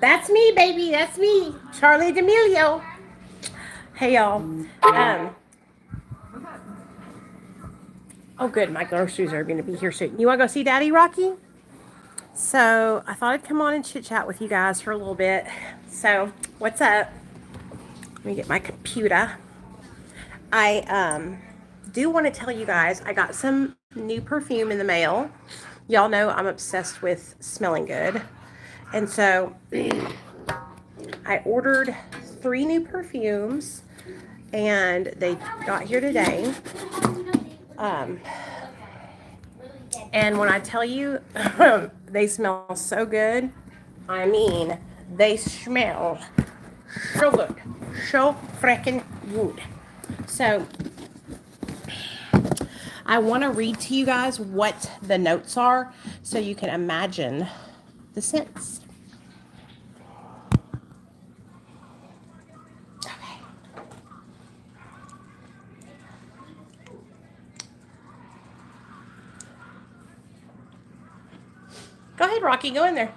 That's me, baby. That's me, Charlie D'Amelio. Hey, y'all. Oh, good. My groceries are going to be here soon. You want to go see Daddy, Rocky? So I thought I'd come on and chit chat with you guys for a little bit. So what's up? Let me get my computer. I do want to tell you guys I got some new perfume in the mail. Y'all know I'm obsessed with smelling good. And so I ordered 3 new perfumes and they got here today. And when I tell you they smell so good, I mean, they smell so good. So freaking good. So I want to read to you guys what the notes are so you can imagine the scents. Okay. Go ahead, Rocky. Go in there.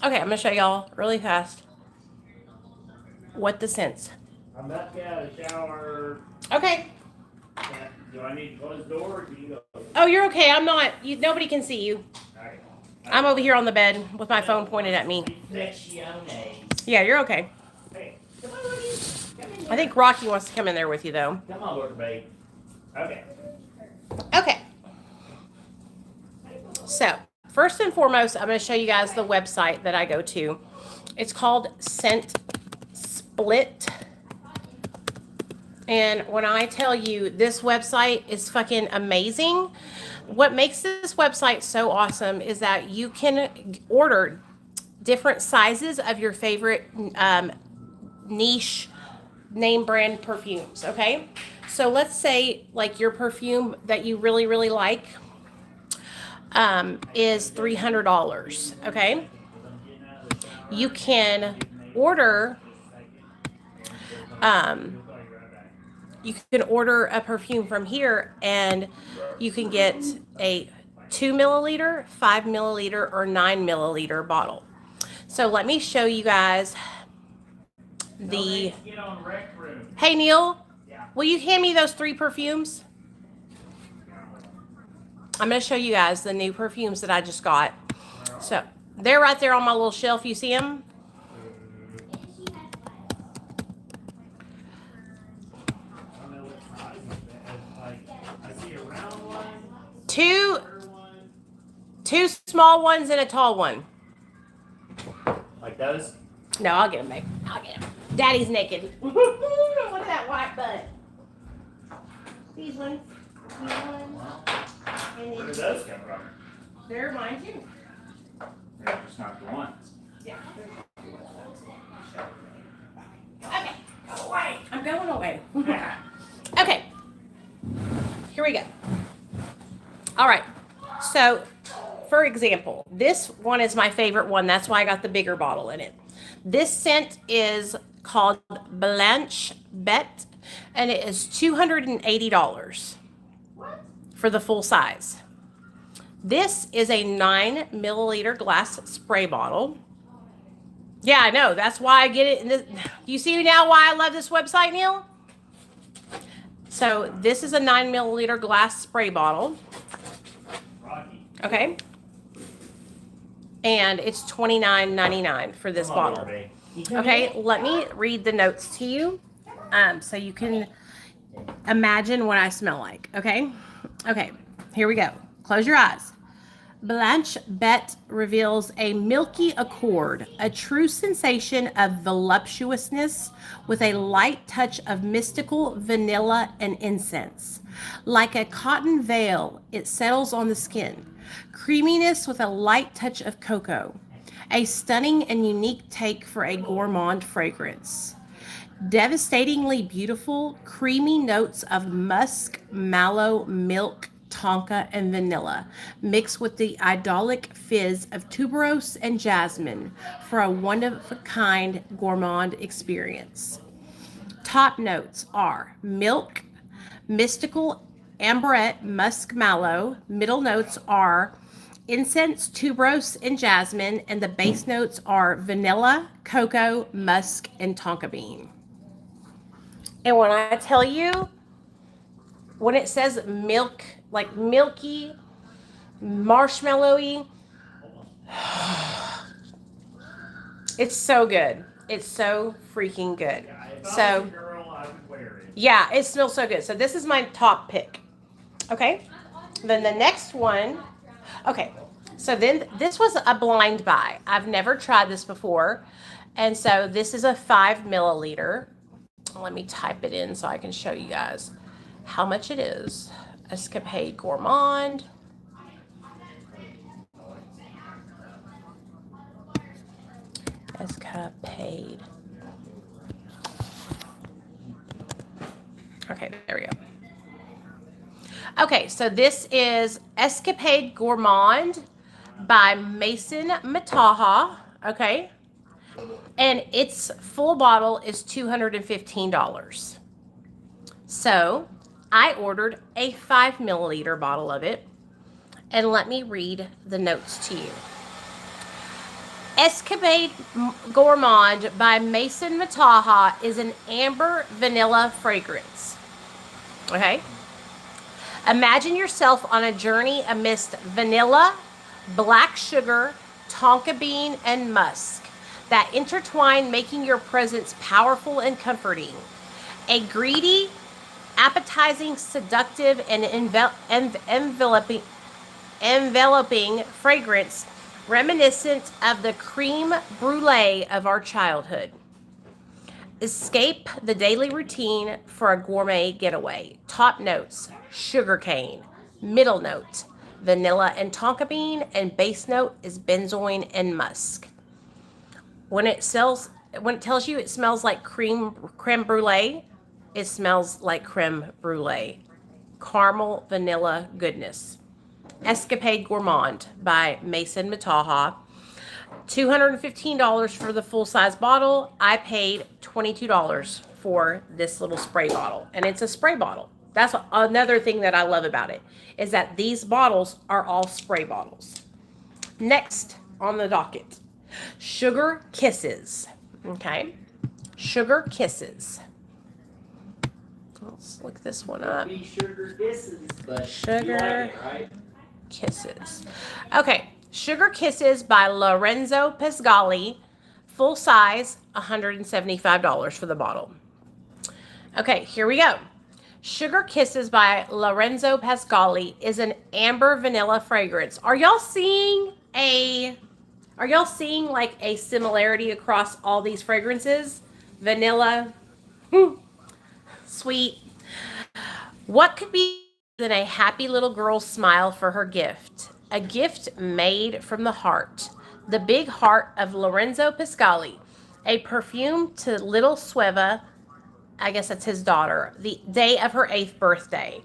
Okay, I'm going to show y'all really fast what the scents. I'm about to get out of the shower. Okay. Do I need to close the door or can you go? Oh, you're okay. I'm not. Nobody can see you. Alright. I'm over here on the bed with my phone pointed at me. Yeah, you're okay. Hey, come on, Rocky. Come in there. I think Rocky wants to come in there with you, though. Come on, little babe. Okay. Okay. So, first and foremost, I'm going to show you guys the website that I go to. It's called Scent Split. And when I tell you this website is fucking amazing, what makes this website so awesome is that you can order different sizes of your favorite niche name brand perfumes, okay? So let's say like your perfume that you really, really like is $300, okay? You can order a perfume from here and you can get a 2 milliliter, 5 milliliter, or 9 milliliter bottle. So let me show you guys the. Hey, Neal, will you hand me those 3 perfumes? I'm going to show you guys the new perfumes that I just got. So they're right there on my little shelf. You see them? Two small ones and a tall one. Like those? No, I'll get them, babe. I'll get them. Daddy's naked. Look at that white butt. These ones. These ones. And Where did those come from? they're mine too. They're just not the ones. Yeah. Okay. Go away. I'm going away. Okay. Here we go. All right. So, for example, this one is my favorite one. That's why I got the bigger bottle in it. This scent is called Blanche Bête, and it is $280 for the full size. This is a 9 milliliter glass spray bottle. Yeah, I know. That's why I get it. Do you see now why I love this website, Neal? So this is a 9 milliliter glass spray bottle. Okay. And it's $29.99 for this bottle. Okay, let me read the notes to you so you can imagine what I smell like. Okay? Okay, here we go. Close your eyes. Blanche Bête reveals a milky accord, a true sensation of voluptuousness with a light touch of mystical vanilla and incense. Like a cotton veil, it settles on the skin. Creaminess with a light touch of cocoa. A stunning and unique take for a gourmand fragrance. Devastatingly beautiful, creamy notes of musk, mallow, milk, tonka, and vanilla, mixed with the idyllic fizz of tuberose and jasmine for a one-of-a-kind gourmand experience. Top notes are milk, mystical amberette, musk mallow. Middle notes are incense, tuberose, and jasmine, and the base notes are vanilla, cocoa, musk, and tonka bean. And when I tell you, when it says milk, like milky, marshmallowy, it's so good. It's so freaking good. So, girl, I would wear it. yeah, it smells so good. So this is my top pick. Okay. Then the next one. Okay. So then this was a blind buy. I've never tried this before. And so this is a 5 milliliter. Let me type it in so I can show you guys how much it is. Escapade Gourmand. Escapade. Okay, there we go. Okay, so this is Escapade Gourmand by Mason Mataha. Okay. And its full bottle is $215. So I ordered a 5 milliliter bottle of it. And let me read the notes to you. Escapade Gourmand by Mason Mataha is an amber vanilla fragrance. Okay? Imagine yourself on a journey amidst vanilla, black sugar, tonka bean, and musk that intertwine, making your presence powerful and comforting. A greedy, appetizing, seductive, and enveloping fragrance reminiscent of the creme brulee of our childhood. Escape the daily routine for a gourmet getaway. Top notes: sugarcane. Middle note: vanilla and tonka bean, and base note is benzoin and musk. When it tells you it smells like creme brulee, it smells like creme brulee. Caramel vanilla goodness. Escapade Gourmand by Mason Mataha. $215 for the full-size bottle. I paid $22 for this little spray bottle. And it's a spray bottle. That's another thing that I love about it, is that these bottles are all spray bottles. Next on the docket, Sugar Kisses. Okay. Sugar Kisses. Let's look this one up. Sugar Kisses, but Sugar you like it, right? Kisses. Okay. Sugar Kisses by Lorenzo Pesgali. Full size, $175 for the bottle. Okay, here we go. Sugar Kisses by Lorenzo Pesgali is an amber vanilla fragrance. Are y'all seeing like a similarity across all these fragrances? Vanilla, sweet. What could be than a happy little girl's smile for her gift? A gift made from the heart. The big heart of Lorenzo Pescali. A perfume to little Sueva, I guess that's his daughter, the day of her 8th birthday.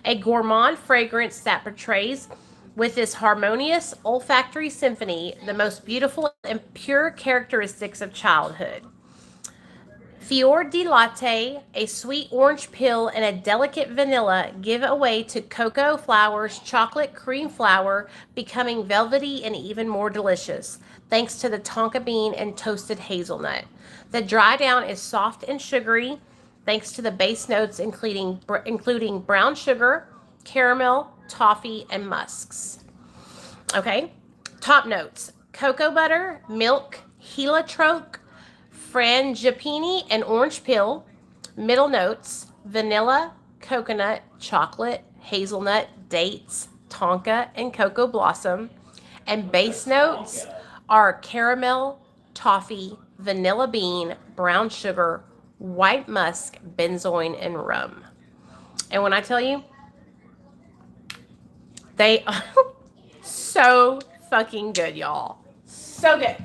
A gourmand fragrance that portrays with this harmonious olfactory symphony the most beautiful and pure characteristics of childhood. Fior di latte, a sweet orange peel, and a delicate vanilla give away to cocoa flowers, chocolate cream flour, becoming velvety and even more delicious, thanks to the tonka bean and toasted hazelnut. The dry down is soft and sugary, thanks to the base notes including brown sugar, caramel, toffee, and musks. Okay, top notes: cocoa butter, milk, heliotrope, frangipani, and orange peel. Middle notes: vanilla, coconut, chocolate, hazelnut, dates, tonka, and cocoa blossom. And base notes are caramel, toffee, vanilla bean, brown sugar, white musk, benzoin, and rum. And when I tell you, they are so fucking good, y'all. So good.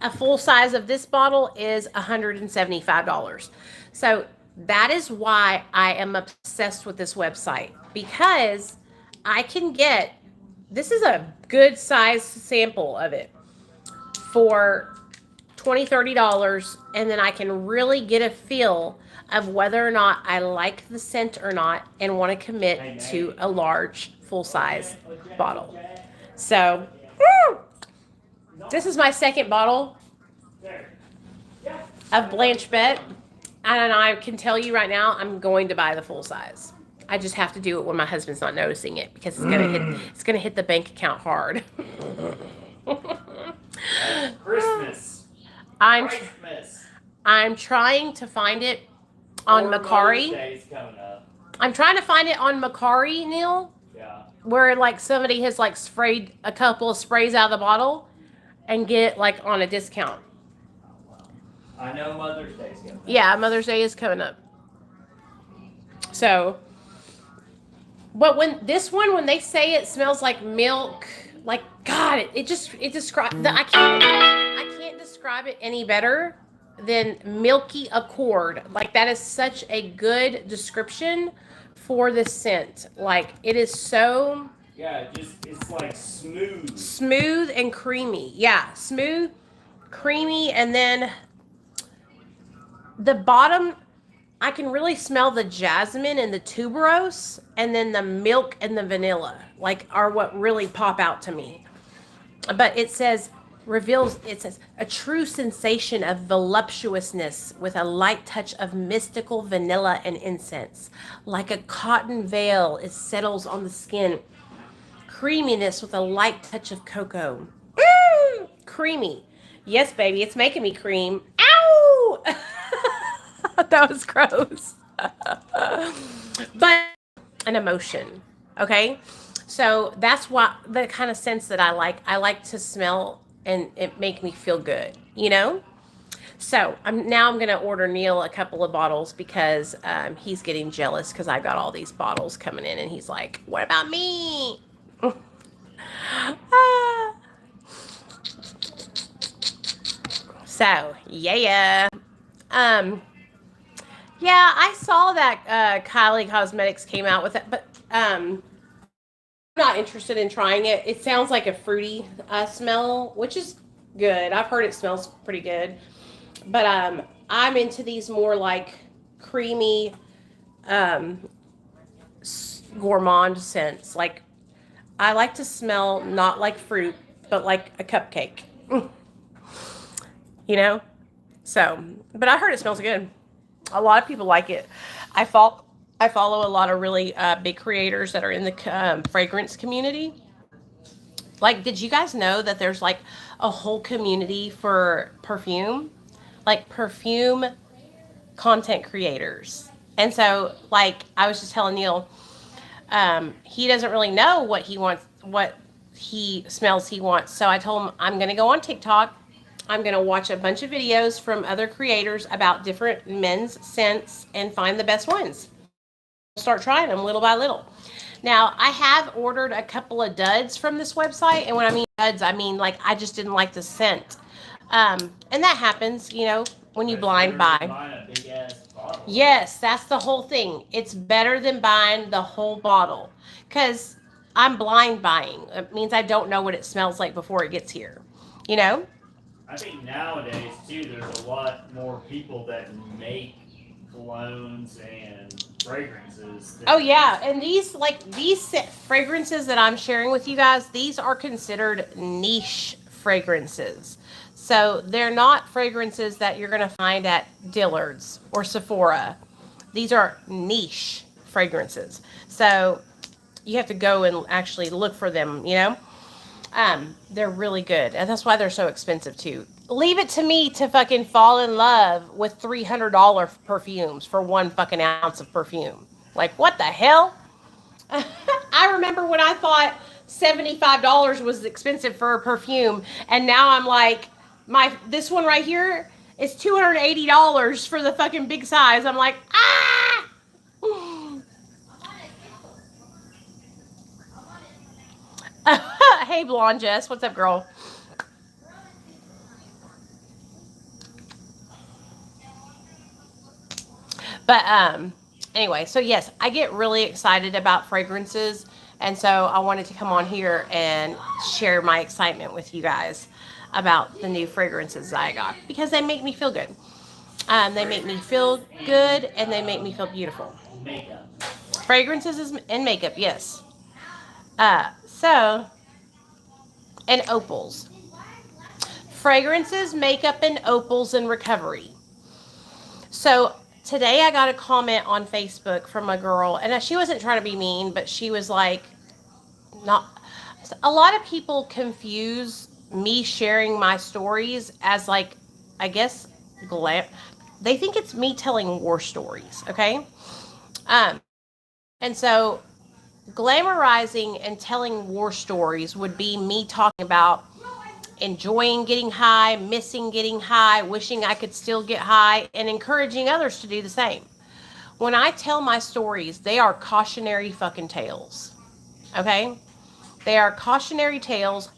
A full size of this bottle is $175. So that is why I am obsessed with this website, because I can get, this is a good size sample of it for $20, $30, and then I can really get a feel of whether or not I like the scent or not and want to commit to a large full size bottle. So, this is my second bottle of Blanche Bet. And I can tell you right now, I'm going to buy the full size. I just have to do it when my husband's not noticing it because it's gonna hit the bank account hard. Christmas. I'm trying to find it on Macari. I'm trying to find it on Macari, Neil. Yeah. Where like somebody has like sprayed a couple of sprays out of the bottle and get like on a discount. I know Mother's Day's coming up. Yeah, Mother's Day is coming up. So, but when they say it smells like milk, like God, it describes I can't describe it any better than milky accord. Like that is such a good description for this scent. Like it is so it's like smooth and creamy. Yeah, smooth, creamy, and then the bottom, I can really smell the jasmine and the tuberose, and then the milk and the vanilla, like are what really pop out to me. But it says a true sensation of voluptuousness with a light touch of mystical vanilla and incense. Like a cotton veil, it settles on the skin. Creaminess with a light touch of cocoa. Creamy. Yes, baby, it's making me cream. Ow! That was gross. But an emotion, okay? So that's what the kind of scents that I like. I like to smell and it make me feel good, you know? So I'm going to order Neal a couple of bottles because he's getting jealous because I got all these bottles coming in and he's like, what about me? So, yeah. Yeah, I saw that Kylie Cosmetics came out with it, but I'm not interested in trying it. It sounds like a fruity smell, which is good. I've heard it smells pretty good. But I'm into these more like creamy gourmand scents. Like I like to smell not like fruit, but like a cupcake. You know? So, but I heard it smells good. A lot of people like it. I follow a lot of really big creators that are in the fragrance community. Like, did you guys know that there's like a whole community for perfume? Like perfume content creators. And so, like, I was just telling Neal, he doesn't really know what he wants, what he smells he wants. So I told him I'm going to go on TikTok. I'm going to watch a bunch of videos from other creators about different men's scents and find the best ones. Start trying them little by little. Now, I have ordered a couple of duds from this website. And when I mean duds, I mean like I just didn't like the scent. And that happens, you know, when you blind buy. Yes, that's the whole thing. It's better than buying the whole bottle because I'm blind buying. It means I don't know what it smells like before it gets here, you know? I think nowadays too, there's a lot more people that make colognes and fragrances. Oh yeah, and these fragrances that I'm sharing with you guys, these are considered niche fragrances. So they're not fragrances that you're going to find at Dillard's or Sephora. These are niche fragrances. So you have to go and actually look for them, you know? They're really good. And that's why they're so expensive too. Leave it to me to fucking fall in love with $300 perfumes for 1 fucking ounce of perfume. Like, what the hell? I remember when I thought $75 was expensive for a perfume. And now I'm like, this one right here is $280 for the fucking big size. I'm like, ah! Hey, Blonde Jess. What's up, girl? But anyway, so yes, I get really excited about fragrances. And so I wanted to come on here and share my excitement with you guys about the new fragrances that I got because they make me feel good. They make me feel good and they make me feel beautiful. Makeup. Fragrances and makeup, yes. So and opals. Fragrances, makeup, and opals in recovery. So today I got a comment on Facebook from a girl, and she wasn't trying to be mean, but she was like, not. A lot of people confuse me sharing my stories as like, I guess, glam. They think it's me telling war stories. Okay. Um, and so glamorizing and telling war stories would be me talking about enjoying getting high, missing getting high, wishing I could still get high, and encouraging others to do the same. When I tell my stories, they are cautionary fucking tales. Okay? They are cautionary tales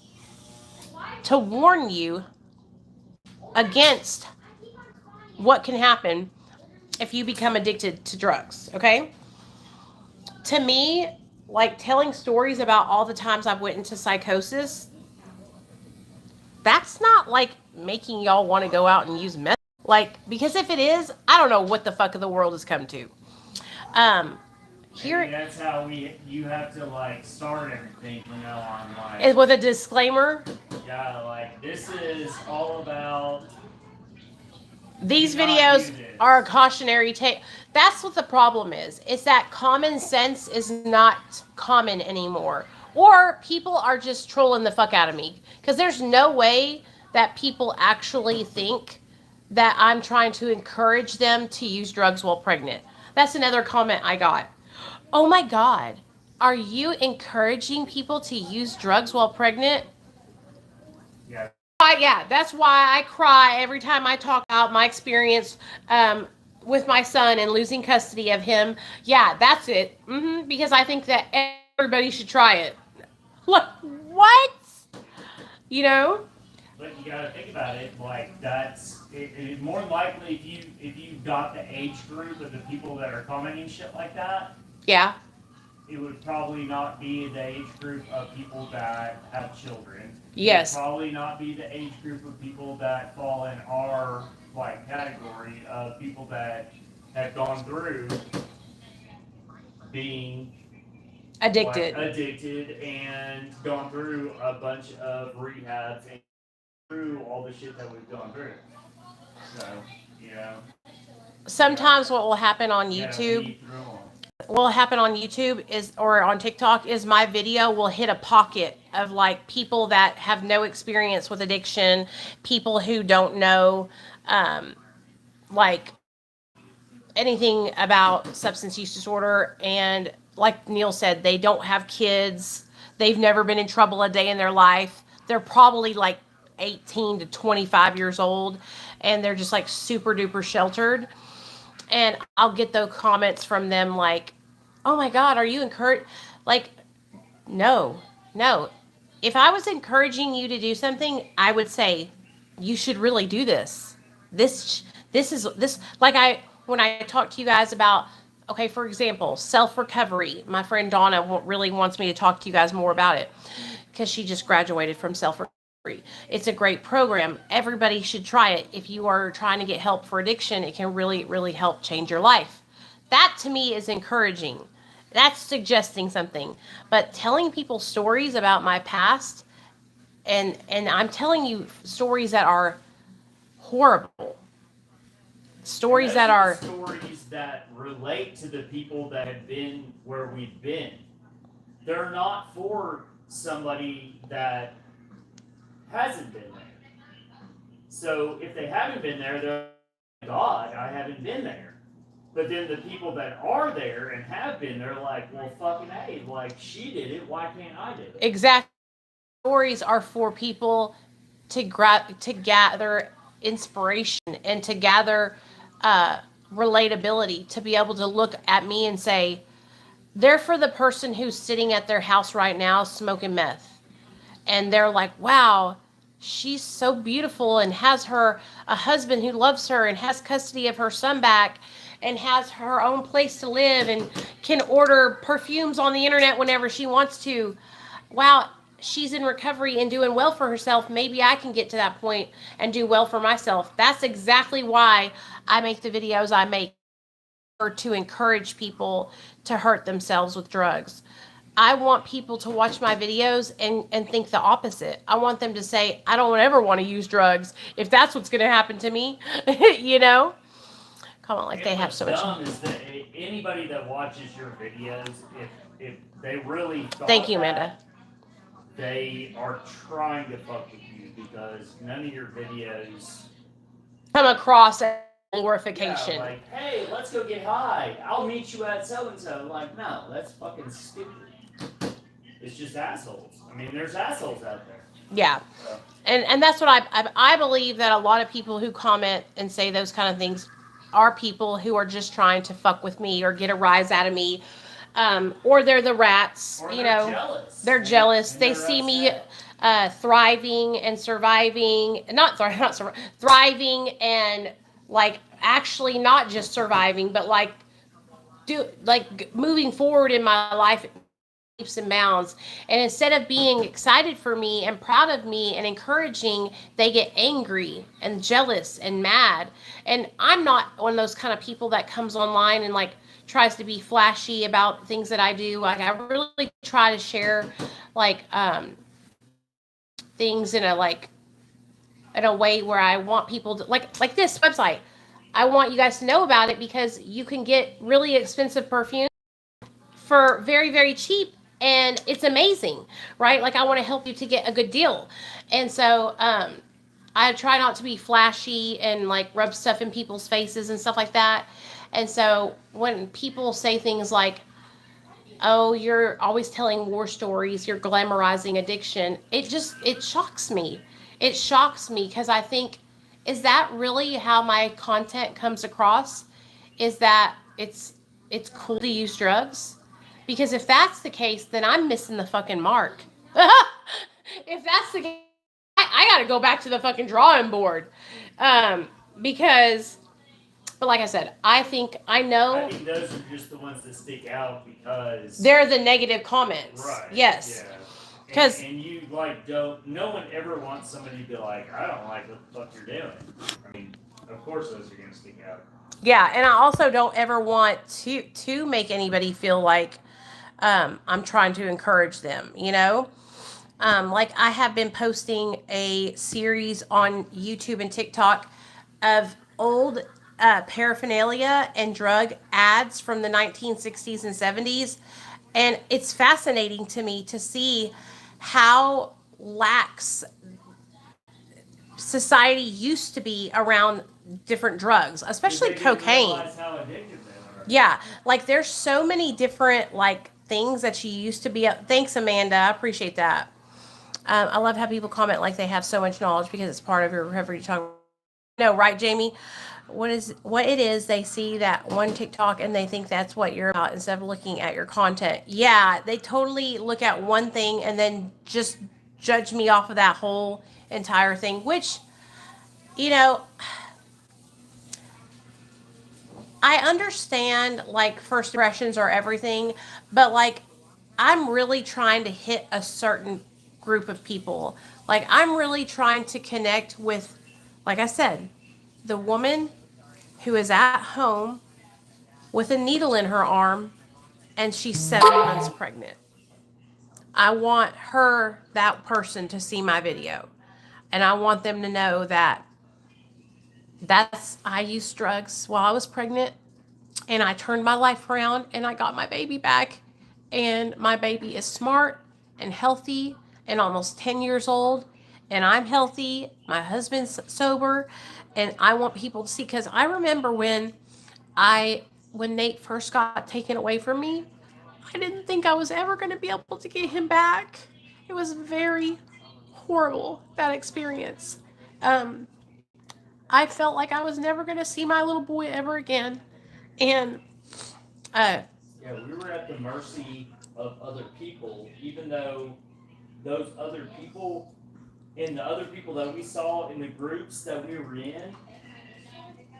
to warn you against what can happen if you become addicted to drugs. Okay? To me, like telling stories about all the times I've went into psychosis, that's not like making y'all want to go out and use meth. Like, because if it is, I don't know what the fuck of the world has come to. Um, here. Maybe that's how you have to like start everything from now on. Like, with a disclaimer. yeah, like this is all about. These videos are a cautionary tale. That's what the problem is. It's that common sense is not common anymore. Or people are just trolling the fuck out of me. Because there's no way that people actually think that I'm trying to encourage them to use drugs while pregnant. That's another comment I got. Oh my God. Are you encouraging people to use drugs while pregnant? Yeah. Yeah, that's why I cry every time I talk about my experience with my son and losing custody of him. Yeah, that's it. Because I think that everybody should try it. Look, what? You know? But you got to think about it. Like that's more likely if you got the age group of the people that are commenting shit like that. Yeah. It would probably not be the age group of people that have children. Yes. It would probably not be the age group of people that fall in our like category of people that have gone through being Addicted. like, addicted and gone through a bunch of rehabs and through all the shit that we've gone through. So, you know. Sometimes what will happen on YouTube is, or on TikTok, is my video will hit a pocket of like people that have no experience with addiction, people who don't know like anything about substance use disorder, and like Neal said, they don't have kids, they've never been in trouble a day in their life, they're probably like 18 to 25 years old, and they're just like super duper sheltered. And I'll get those comments from them like, oh my God, are you encouraged? Like, no, no. If I was encouraging you to do something, I would say, you should really do this. This is this, like when I talk to you guys about, okay, for example, self recovery. My friend Donna really wants me to talk to you guys more about it because she just graduated from self recovery. It's a great program. Everybody should try it. If you are trying to get help for addiction, it can really, really help change your life. That to me is encouraging. That's suggesting something. But telling people stories about my past, and I'm telling you stories that are horrible. Stories that are stories that relate to the people that have been where we've been. They're not for somebody that hasn't been there. So if they haven't been there, they're like, God, I haven't been there. But then the people that are there and have been there, like, well, fucking A, like she did it, why can't I do it? Exactly. Stories are for people to gather inspiration and to gather relatability, to be able to look at me and say, they're for the person who's sitting at their house right now smoking meth. And they're like, wow, she's so beautiful and has a husband who loves her and has custody of her son back and has her own place to live and can order perfumes on the internet whenever she wants to. Wow, she's in recovery and doing well for herself. Maybe I can get to that point and do well for myself. That's exactly why I make the videos I make, or to encourage people to hurt themselves with drugs. I want people to watch my videos and think the opposite. I want them to say, I don't ever want to use drugs if that's what's going to happen to me. You know? Come on, like And they have what's so much. dumb is that anybody that watches your videos, if they really thought Thank you, that, Amanda. they are trying to fuck with you because none of your videos Come across as Yeah, glorification. like, hey, let's go get high. I'll meet you at so and so. Like, no, that's fucking stupid. It's just assholes. I mean, there's assholes out there. Yeah. So, And that's what I believe that a lot of people who comment and say those kind of things are people who are just trying to fuck with me or get a rise out of me, or they're the rats. or You they're know, jealous. they're jealous. And They they're see me upset. thriving and surviving, thriving and like actually not just surviving, but like moving forward in my life leaps and bounds. And instead of being excited for me and proud of me and encouraging, they get angry and jealous and mad. And I'm not one of those kind of people that comes online and like tries to be flashy about things that I do. Like I really try to share like things in a way where I want people to like this website. I want you guys to know about it because you can get really expensive perfume for very, very cheap. And it's amazing, right? Like I want to help you to get a good deal. And so I try not to be flashy and like rub stuff in people's faces and stuff like that. And so when people say things like, oh, you're always telling war stories, you're glamorizing addiction, it shocks me. It shocks me because I think, is that really how my content comes across? Is that it's cool to use drugs? Because if that's the case, then I'm missing the fucking mark. If that's the case, I got to go back to the fucking drawing board. Because, but like I said, I think I know I think those are just the ones that stick out because they're the negative comments. right. Yes. Yeah. Because and you like don't. No one ever wants somebody to be like, I don't like what the fuck you're doing. I mean, of course those are gonna stick out. yeah, and I also don't ever want to make anybody feel like I'm trying to encourage them. You know, like I have been posting a series on YouTube and TikTok of old paraphernalia and drug ads from the 1960s and 70s, and it's fascinating to me to see how lax society used to be around different drugs, especially They didn't cocaine. realize how addictive they were. Yeah, like there's so many different like things that you used to be. Thanks, Amanda. I appreciate that. I love how people comment like they have so much knowledge because it's part of your recovery. Talk. No, right, Jamie? What it is? They see that one TikTok and they think that's what you're about instead of looking at your content. Yeah, they totally look at one thing and then just judge me off of that whole entire thing. Which, you know, I understand like first impressions are everything, but like I'm really trying to hit a certain group of people. Like I'm really trying to connect with, like I said, the woman who is at home with a needle in her arm and she's 7 months pregnant. I want that person to see my video. And I want them to know that I used drugs while I was pregnant and I turned my life around and I got my baby back. And my baby is smart and healthy and almost 10 years old. And I'm healthy. My husband's sober. And I want people to see because I remember when Nate first got taken away from me, I didn't think I was ever going to be able to get him back. It was very horrible, that experience. Um, I felt like I was never going to see my little boy ever again. And uh, Yeah, we were at the mercy of other people, even though those other people and the other people that we saw in the groups that we were in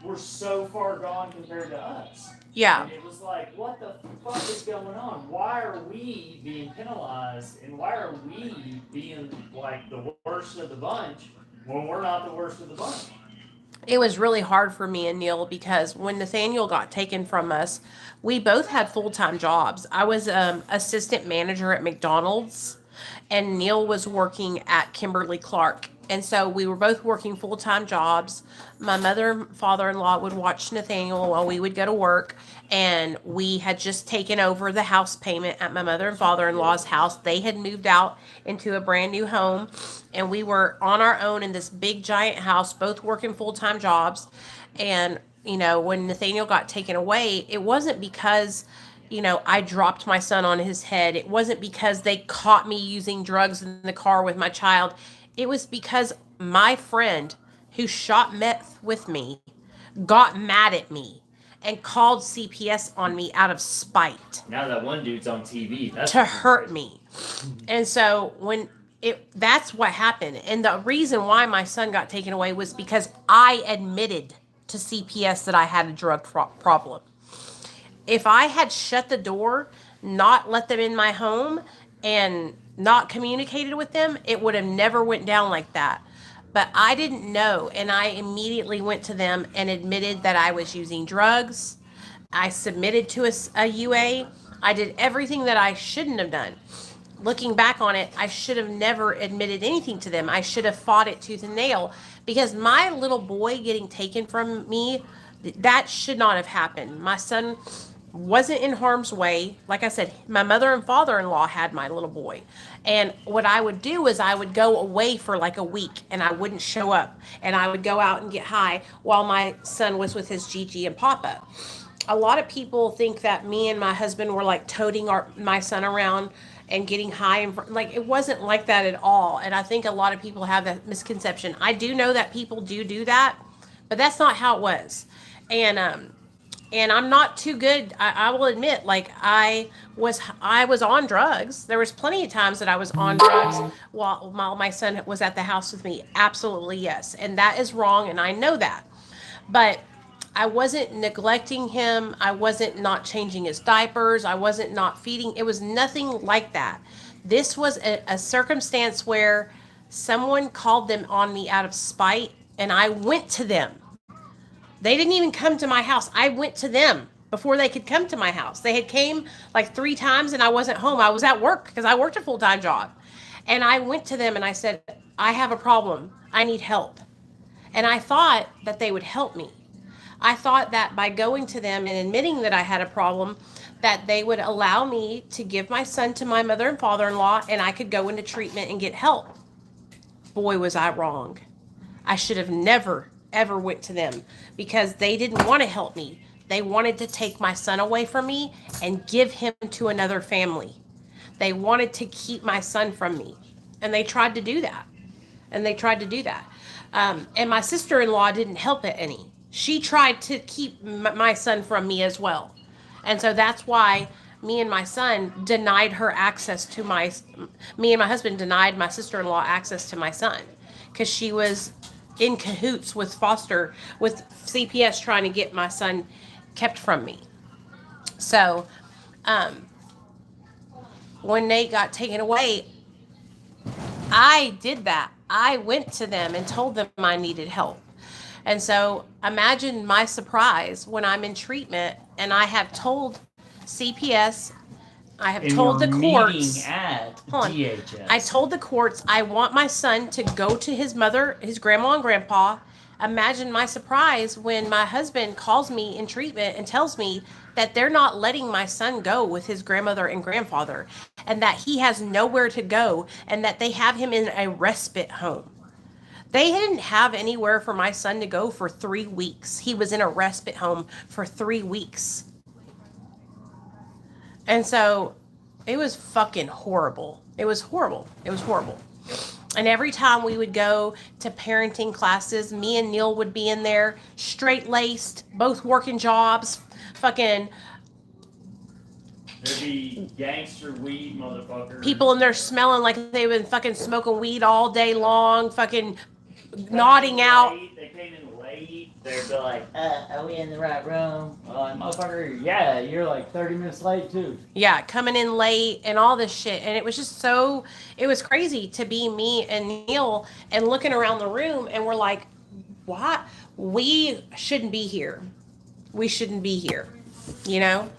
were so far gone compared to us. yeah, And it was like, what the fuck is going on? Why are we being penalized and why are we being like the worst of the bunch when we're not the worst of the bunch? it was really hard for me and Neil because when Nathaniel got taken from us, we both had full-time jobs. I was assistant manager at McDonald's, and Neil was working at Kimberly Clark. And so we were both working full-time jobs. My mother and father-in-law would watch Nathaniel while we would go to work. And we had just taken over the house payment at my mother and father-in-law's house. They had moved out into a brand new home, and we were on our own in this big giant house, both working full-time jobs. And when Nathaniel got taken away, it wasn't because I dropped my son on his head. It wasn't because they caught me using drugs in the car with my child. It was because my friend who shot meth with me got mad at me and called CPS on me out of spite. Now that one dude's on TV, that's to hurt me. And so that's what happened. And the reason why my son got taken away was because I admitted to CPS that I had a drug problem. If I had shut the door, not let them in my home, and not communicated with them, it would have never went down like that. But I didn't know, and I immediately went to them and admitted that I was using drugs. I submitted to a UA. I did everything that I shouldn't have done. Looking back on it, I should have never admitted anything to them. I should have fought it tooth and nail, because my little boy getting taken from me, that should not have happened. My son wasn't in harm's way. Like I said, my mother and father-in-law had my little boy. And what I would do is I would go away for like a week and I wouldn't show up. And I would go out and get high while my son was with his Gigi and Papa. A lot of people think that me and my husband were like toting my son around and getting high. And like, it wasn't like that at all. And I think a lot of people have that misconception. I do know that people do that, but that's not how it was. And I'm not too good. I will admit, like I was on drugs. There was plenty of times that I was on drugs while my son was at the house with me. Absolutely, yes. And that is wrong, and I know that. But I wasn't neglecting him. I wasn't not changing his diapers. I wasn't not feeding. It was nothing like that. This was a circumstance where someone called them on me out of spite, and I went to them. They didn't even come to my house. I went to them before they could come to my house. They had came like 3 times and I wasn't home. I was at work because I worked a full-time job. And I went to them and I said, I have a problem. I need help. And I thought that they would help me. I thought that by going to them and admitting that I had a problem, that they would allow me to give my son to my mother and father-in-law and I could go into treatment and get help. Boy, was I wrong. I should have never ever went to them, because they didn't want to help me. They wanted to take my son away from me and give him to another family. They wanted to keep my son from me. And they tried to do that. And my sister-in-law didn't help it any. She tried to keep my son from me as well. And so that's why me and my son denied her access to me and my husband denied my sister-in-law access to my son, because she was in cahoots with CPS trying to get my son kept from me. So, when Nate got taken away, I did that. I went to them and told them I needed help. And so imagine my surprise when I'm in treatment and I have told CPS, I have told the courts. At DHS. I told the courts I want my son to go to his mother, his grandma and grandpa. Imagine my surprise when my husband calls me in treatment and tells me that they're not letting my son go with his grandmother and grandfather, and that he has nowhere to go, and that they have him in a respite home. They didn't have anywhere for my son to go for 3 weeks. He was in a respite home for 3 weeks. And so it was fucking horrible. It was horrible. And every time we would go to parenting classes, me and Neal would be in there, straight-laced, both working jobs, fucking There'd be gangster weed motherfuckers. people in there smelling like they've been fucking smoking weed all day long, fucking nodding out. They came in late. They'd be like, are we in the right room? Motherfucker, yeah, you're like 30 minutes late too. Yeah, coming in late and all this shit. And it was just it was crazy to be me and Neal and looking around the room, and we're like, why we shouldn't be here. We shouldn't be here, you know?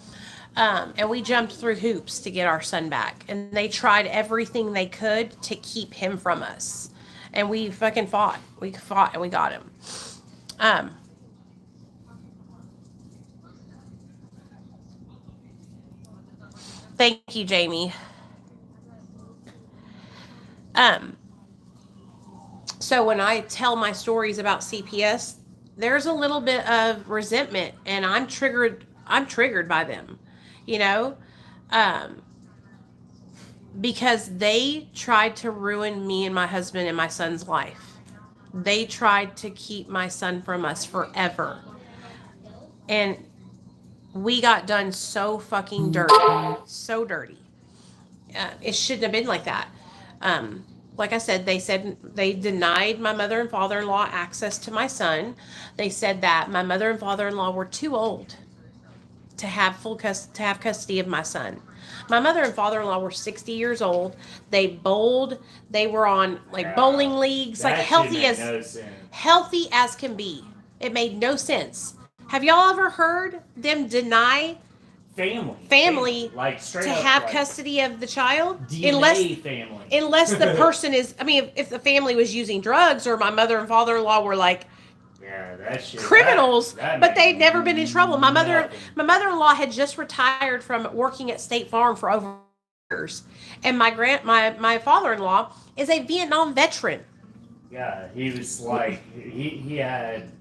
And we jumped through hoops to get our son back. And they tried everything they could to keep him from us. And we fucking fought. We fought and we got him. Thank you, Jamie. So when I tell my stories about CPS, there's a little bit of resentment, and I'm triggered. I'm triggered by them, you know, um, because they tried to ruin me and my husband and my son's life. They tried to keep my son from us forever, and we got done so fucking dirty, so dirty. It shouldn't have been like that. Um, like I said they denied my mother and father-in-law access to my son. They said that my mother and father-in-law were too old to have to have custody of my son. My mother and father-in-law were 60 years old. They bowled. They were on like bowling leagues, like healthy as can be. It made no sense. Have y'all ever heard them deny family like straight to up, have like, custody of the child? DNA family. Unless the person is, I mean, if the family was using drugs or my mother and father-in-law were like, yeah, that shit, criminals, that but they'd never been in trouble. My nothing. mother-in-law had just retired from working at State Farm for over years, and my father-in-law is a Vietnam veteran. Yeah, he was like he had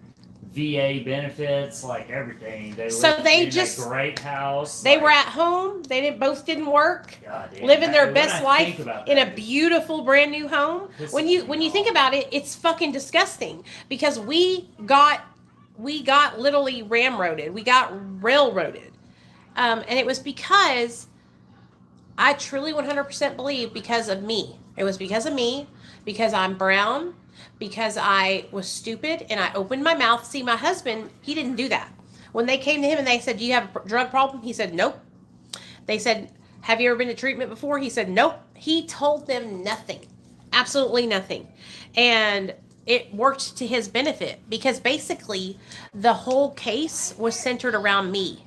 VA benefits, like everything. They So lived they in just a great house. They were at home. They didn't work. Goddamn, Living their when best I life think about in a that, beautiful brand new home. When you think about it, it's fucking disgusting because we got literally ramroded. We got railroaded. And it was because I truly 100% believe because of me. It was because of me, because I'm brown, because I was stupid and I opened my mouth. See, my husband, he didn't do that. When they came to him and they said, "Do you have a drug problem?" He said, "Nope." They said, "Have you ever been to treatment before?" He said, "Nope." He told them nothing. Absolutely nothing. And it worked to his benefit because basically the whole case was centered around me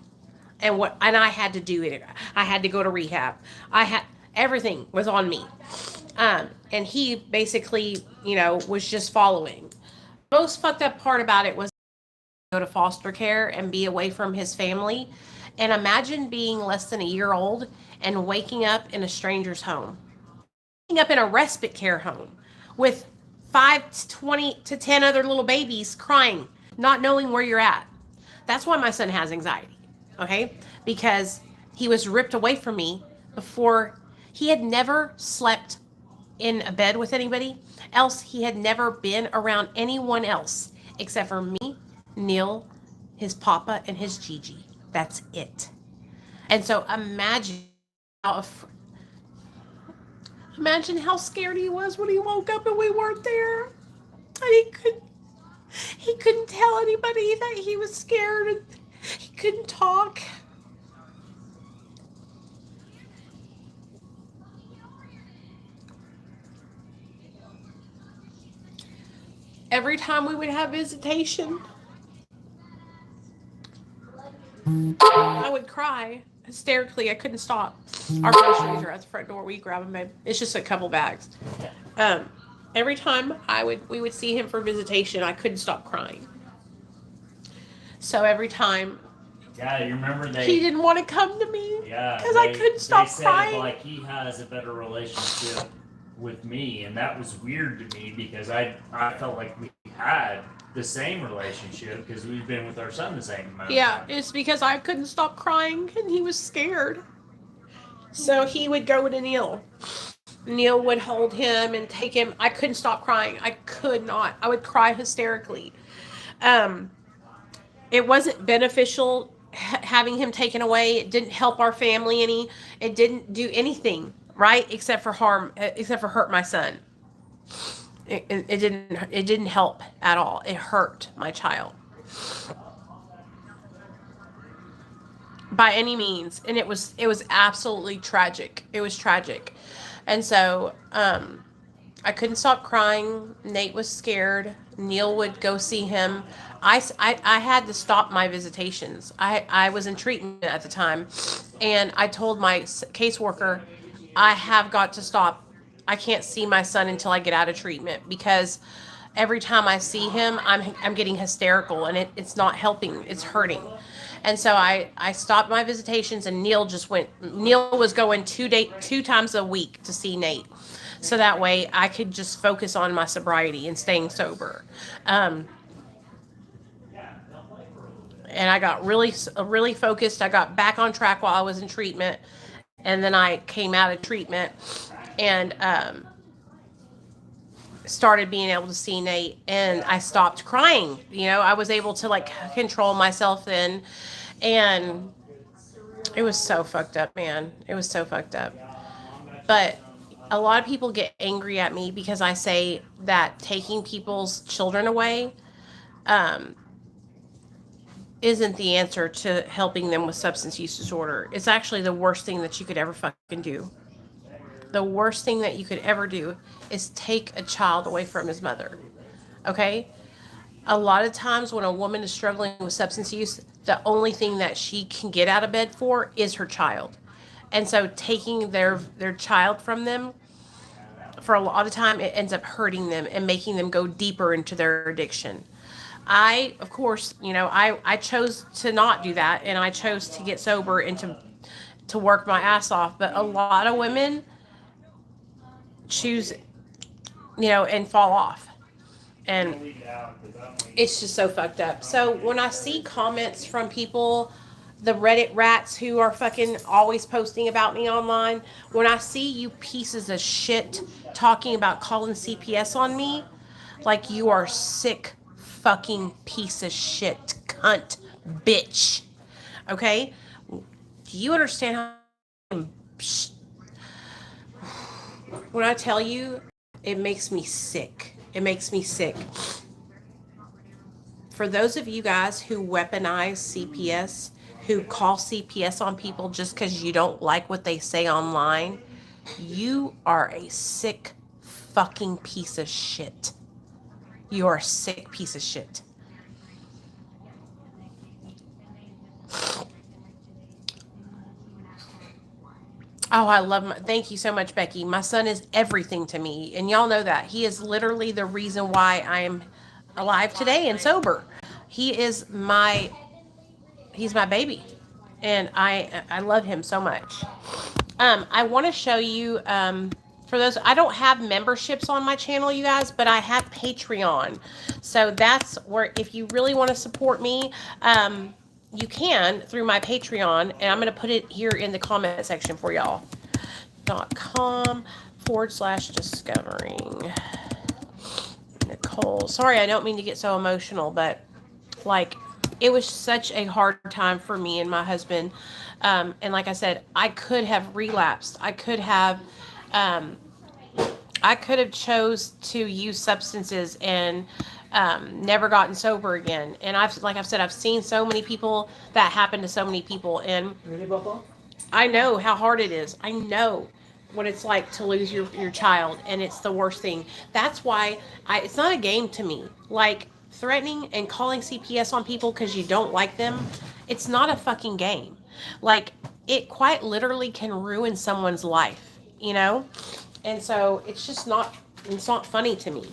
and I had to do it. I had to go to rehab. I had everything was on me. And he basically, was just following. Most fucked up part about it was go to foster care and be away from his family. And imagine being less than a year old and waking up in a stranger's home. Waking up in a respite care home with 5 to 20 to 10 other little babies crying, not knowing where you're at. That's why my son has anxiety, okay? Because he was ripped away from me before. He had never slept in a bed with anybody else. He had never been around anyone else except for me, Neal, his papa, and his Gigi. That's it. And so imagine how scared he was when he woke up and we weren't there. And he couldn't tell anybody that he was scared and he couldn't talk. Every time we would have visitation, I would cry hysterically. I couldn't stop. Our groceries are at the front door. We grab them, babe. It's just a couple bags. Every time we would see him for visitation, I couldn't stop crying. So every time, yeah, you remember he didn't want to come to me. Yeah, because I couldn't stop crying. Like he has a better relationship with me, and that was weird to me because I felt like we had the same relationship because we've been with our son the same amount. Yeah, it's because I couldn't stop crying and he was scared. So he would go to Neal. Neal would hold him and take him. I couldn't stop crying. I could not. I would cry hysterically. It wasn't beneficial having him taken away. It didn't help our family any. It didn't do anything, right? Except for hurt my son. It didn't help at all. It hurt my child. By any means. And it was absolutely tragic. It was tragic. And so, I couldn't stop crying. Nate was scared. Neal would go see him. I had to stop my visitations. I was in treatment at the time, and I told my caseworker, I have got to stop. I can't see my son until I get out of treatment because every time I see him, I'm getting hysterical, and it's not helping. It's hurting. And so I stopped my visitations, and Neal just went. Neal was going 2 times a week to see Nate, so that way I could just focus on my sobriety and staying sober. Um, and I got really focused. I got back on track while I was in treatment, and then I came out of treatment and started being able to see Nate, and I stopped crying. I was able to like control myself then, and it was so fucked up, man. It was so fucked up. But a lot of people get angry at me because I say that taking people's children away isn't the answer to helping them with substance use disorder. It's actually the worst thing that you could ever fucking do. The worst thing that you could ever do is take a child away from his mother. Okay? A lot of times when a woman is struggling with substance use, the only thing that she can get out of bed for is her child. And so taking their child from them, for a lot of time, it ends up hurting them and making them go deeper into their addiction. Of course, I chose to not do that, and I chose to get sober and to work my ass off. But a lot of women choose, and fall off. And it's just so fucked up. So when I see comments from people, the Reddit rats who are fucking always posting about me online, when I see you pieces of shit talking about calling CPS on me, like you are sick fucking piece of shit, cunt, bitch. Okay? Do you understand how when I tell you, it makes me sick. It makes me sick. For those of you guys who weaponize CPS, who call CPS on people just because you don't like what they say online, you are a sick fucking piece of shit. You are a sick piece of shit. Oh, I love thank you so much, Becky. My son is everything to me, and y'all know that. He is literally the reason why I am alive today and sober. He is he's my baby, and I love him so much. I want to show you for those, I don't have memberships on my channel, you guys, but I have Patreon. So that's where, if you really want to support me, you can through my Patreon, and I'm going to put it here in the comment section for y'all. .com/discovering Nicole. Sorry, I don't mean to get so emotional, but like, it was such a hard time for me and my husband. And like I said, I could have relapsed. I could have chose to use substances and never gotten sober again. And I've said, I've seen so many people that happen to so many people, and I know how hard it is. I know what it's like to lose your child, and it's the worst thing. That's why it's not a game to me. Like, threatening and calling CPS on people because you don't like them, it's not a fucking game. Like, it quite literally can ruin someone's life, And so it's not funny to me.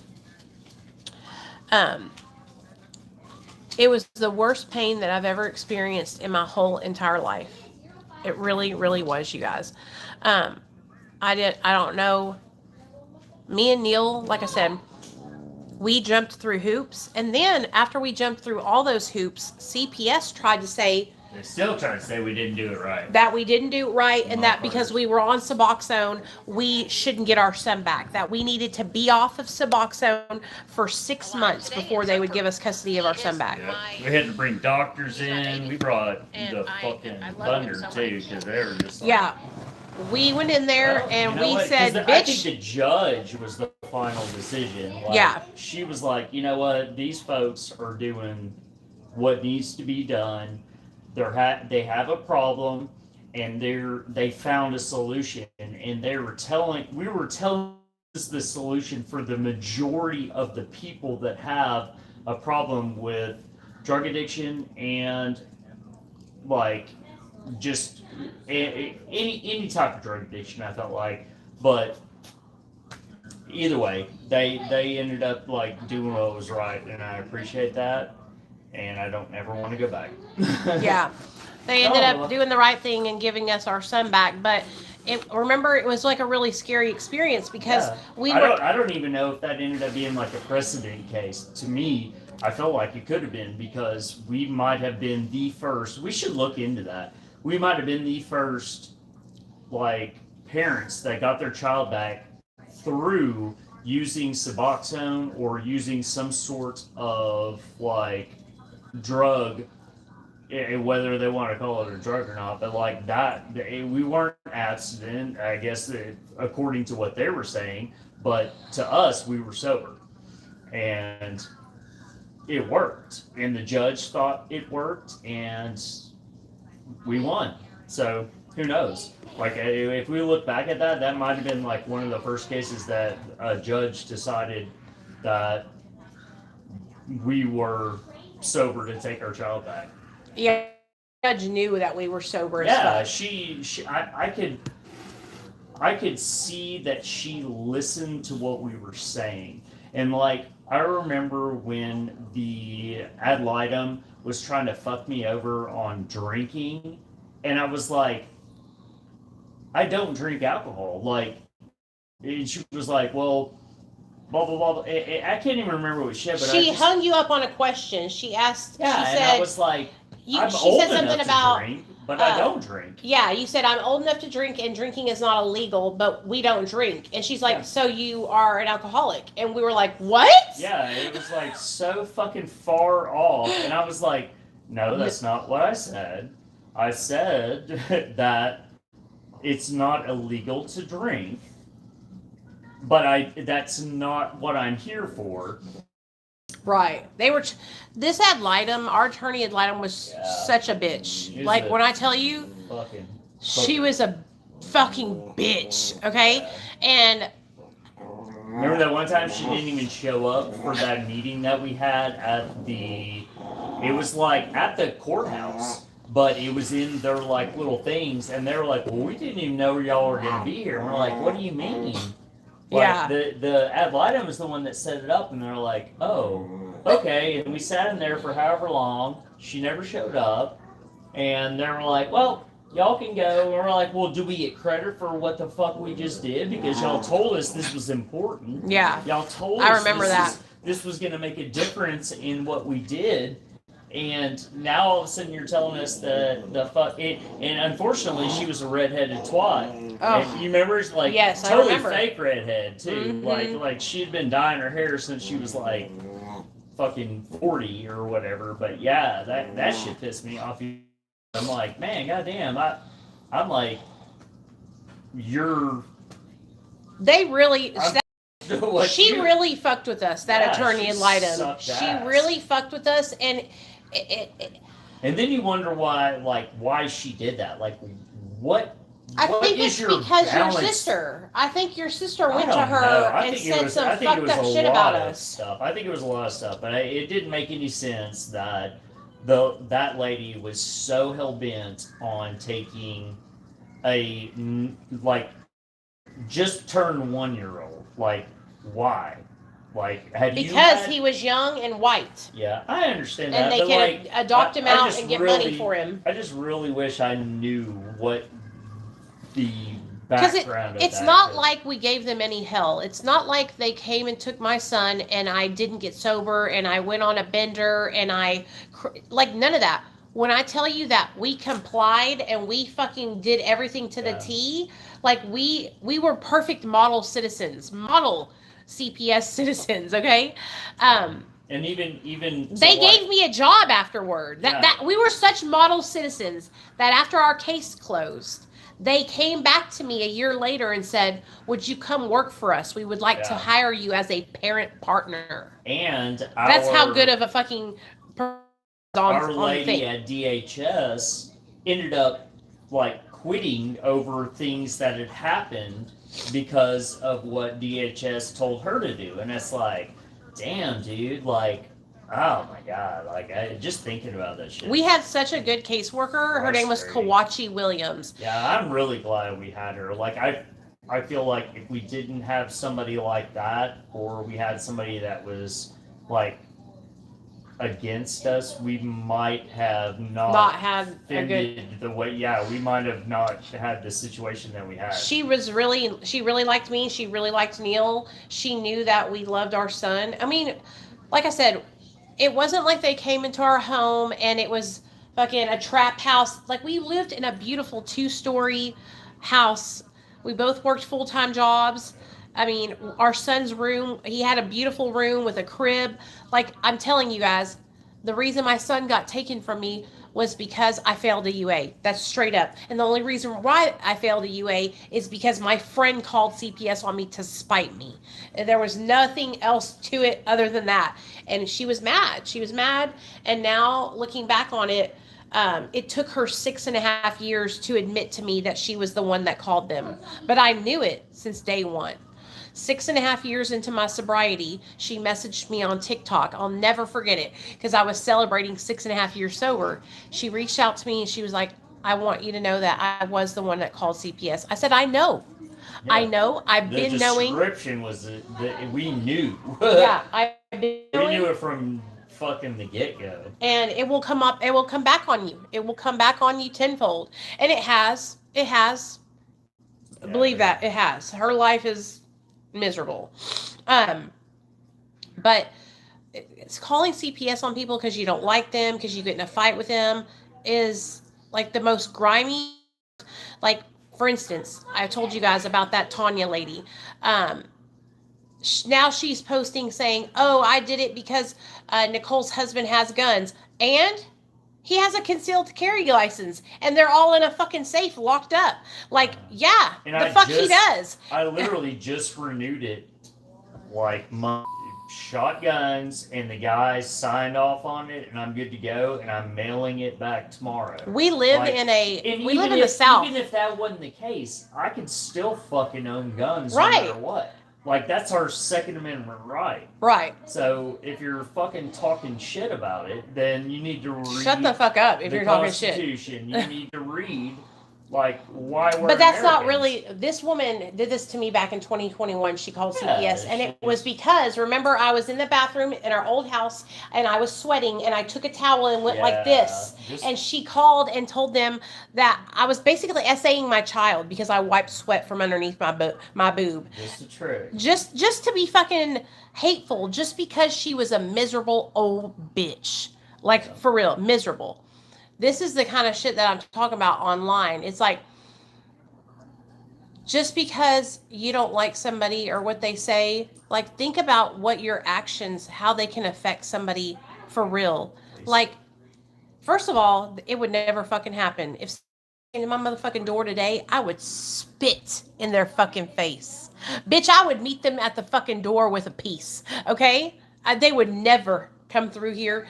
It was the worst pain that I've ever experienced in my whole entire life. It really, really was, you guys. I don't know. Me and Neal, like I said, we jumped through hoops. And then after we jumped through all those hoops, CPS tried to say, they're still trying to say we didn't do it right. That we didn't do it right, and that because we were on Suboxone, we shouldn't get our son back. That we needed to be off of Suboxone for 6 months before they would give us custody of our son back. Yeah. We had to bring doctors in. We brought the fucking thunder too, because they were just like, yeah. We went in there and we said, bitch. I think the judge was the final decision. Yeah. She was like, you know what? These folks are doing what needs to be done. They have a problem, and they found a solution, and we were telling is the solution for the majority of the people that have a problem with drug addiction and like just any type of drug addiction. I felt like, but either way, they ended up like doing what was right, and I appreciate that, and I don't ever want to go back. Yeah, they ended up doing the right thing and giving us our son back, but. Remember, it was like a really scary experience because I don't even know if that ended up being like a precedent case. To me, I felt like it could have been because we might have been the first. We should look into that. We might have been the first, like, parents that got their child back through using Suboxone or using some sort of like drug, whether they want to call it a drug or not, but like that, we weren't abstinent, I guess, according to what they were saying, but to us, we were sober, and it worked, and the judge thought it worked, and we won. So who knows? Like, if we look back at that, that might have been like one of the first cases that a judge decided that we were sober to take our child back. Yeah, the judge knew that we were sober as fuck. I could see that she listened to what we were saying. And like, I remember when the ad litem was trying to fuck me over on drinking, and I was like, I don't drink alcohol. Like, and she was like, well, blah blah blah. I can't even remember what she said, but she hung you up on a question. She asked. Yeah, she and said, I was like, she old said something about to drink, but I don't drink. Yeah, you said I'm old enough to drink, and drinking is not illegal, but we don't drink. And she's like, Yeah. so you are an alcoholic? And we were like, what? Yeah, it was like so fucking far off, and I was like, no, that's not what I said. I said that it's not illegal to drink, but that's not what I'm here for. Right. They were. This ad litem, our attorney ad litem was such a bitch. Like, when I tell you, she was a fucking bitch. Okay, and remember that one time she didn't even show up for that meeting that we had at the. It was like at the courthouse, but it was in their like little things, and they were like, "Well, we didn't even know y'all were gonna be here." And we're like, "What do you mean?" Like, the ad litem is the one that set it up, and they're like, oh, okay. And we sat in there for however long. She never showed up. And they were like, well, y'all can go. And we're like, well, do we get credit for what the fuck we just did? Because y'all told us this was important. Yeah. Y'all told us this was going to make a difference in what we did. And now all of a sudden you're telling us that the fuck it, and unfortunately she was a redheaded twat. Oh. And you remember, like, yes, totally I remember. fake redhead too. Mm-hmm. Like she had been dyeing her hair since she was like fucking 40 or whatever. But yeah, that shit pissed me off. I'm like, man, goddamn, I'm like, you're. They really. She you, really fucked with us. That attorney ad litem. She really fucked with us, and. And then you wonder why she did that. Like, what? I think it's because your sister. I think your sister went to her and said some fucked up shit about us. I think it was a lot of stuff, but it didn't make any sense that that lady was so hell bent on taking a just turned 1-year-old. Like, why? Like, because he was young and white. Yeah, I understand that. And they can adopt him out and get money for him. I just really wish I knew what the background of it's not like we gave them any hell. It's not like they came and took my son and I didn't get sober and I went on a bender and like, none of that. When I tell you that we complied and we fucking did everything to the T, like we were perfect model citizens, model CPS citizens, okay? And even they gave me a job afterward. That we were such model citizens that after our case closed, they came back to me a year later and said, "Would you come work for us? We would like to hire you as a parent partner." And that's how good of a fucking our lady at DHS ended up like quitting over things that had happened because of what DHS told her to do. And it's like, damn, dude, like, oh my God, like, just thinking about that shit. We had such a good caseworker. Her name was Kawachi Williams. Yeah, I'm really glad we had her. Like, I feel like if we didn't have somebody like that, or we had somebody that was, like, against us, we might have not had a good the way. Yeah, we might have not had the situation that we had. She really liked me. She really liked Neal. She knew that we loved our son. I mean, like I said, it wasn't like they came into our home and it was fucking a trap house. Like, we lived in a beautiful 2-story house. We both worked full-time jobs. I mean, our son's room, he had a beautiful room with a crib. Like, I'm telling you guys, the reason my son got taken from me was because I failed a UA. That's straight up. And the only reason why I failed a UA is because my friend called CPS on me to spite me. And there was nothing else to it other than that. And she was mad. She was mad. And now, looking back on it, it took her 6.5 years to admit to me that she was the one that called them. But I knew it since day one. 6.5 years into my sobriety, she messaged me on TikTok. I'll never forget it because I was celebrating 6.5 years sober. She reached out to me and she was like, I want you to know that I was the one that called CPS. I said, I know. Yeah. I know. I've been knowing. The description was that we knew. Yeah, I've been knowing. We knew it from fucking the get-go. And it will come up. It will come back on you. It will come back on you tenfold. And it has. It has. Yeah, believe that. It has. Her life is miserable. But it's calling CPS on people because you don't like them, because you get in a fight with them, is like the most grimy. Like, for instance, I told you guys about that Tanya lady. Now she's posting saying, oh, I did it because Nicole's husband has guns. And he has a concealed carry license. And they're all in a fucking safe locked up. Like, yeah, he does. I literally just renewed it. Like, shotguns, and the guy signed off on it, and I'm good to go, and I'm mailing it back tomorrow. We live in the South. Even if that wasn't the case, I could still fucking own guns right. No matter what. Like, that's our Second Amendment right. Right. So, if you're fucking talking shit about it, then you need to read... Shut the fuck up if you're talking shit. The Constitution. You need to read... Like, why we're But that's Americans. not really... This woman did this to me back in 2021. She called CPS. And it was because, remember, I was in the bathroom in our old house, and I was sweating, and I took a towel and went like this. And she called and told them that I was basically essaying my child because I wiped sweat from underneath my boob. Just a trick. Just to be fucking hateful, just because she was a miserable old bitch. Like, for real, miserable. This is the kind of shit that I'm talking about online. It's like, just because you don't like somebody or what they say, like, think about what your actions, how they can affect somebody for real. Like, first of all, it would never fucking happen. If in my motherfucking door today, I would spit in their fucking face. Bitch, I would meet them at the fucking door with a piece. Okay? They would never come through here.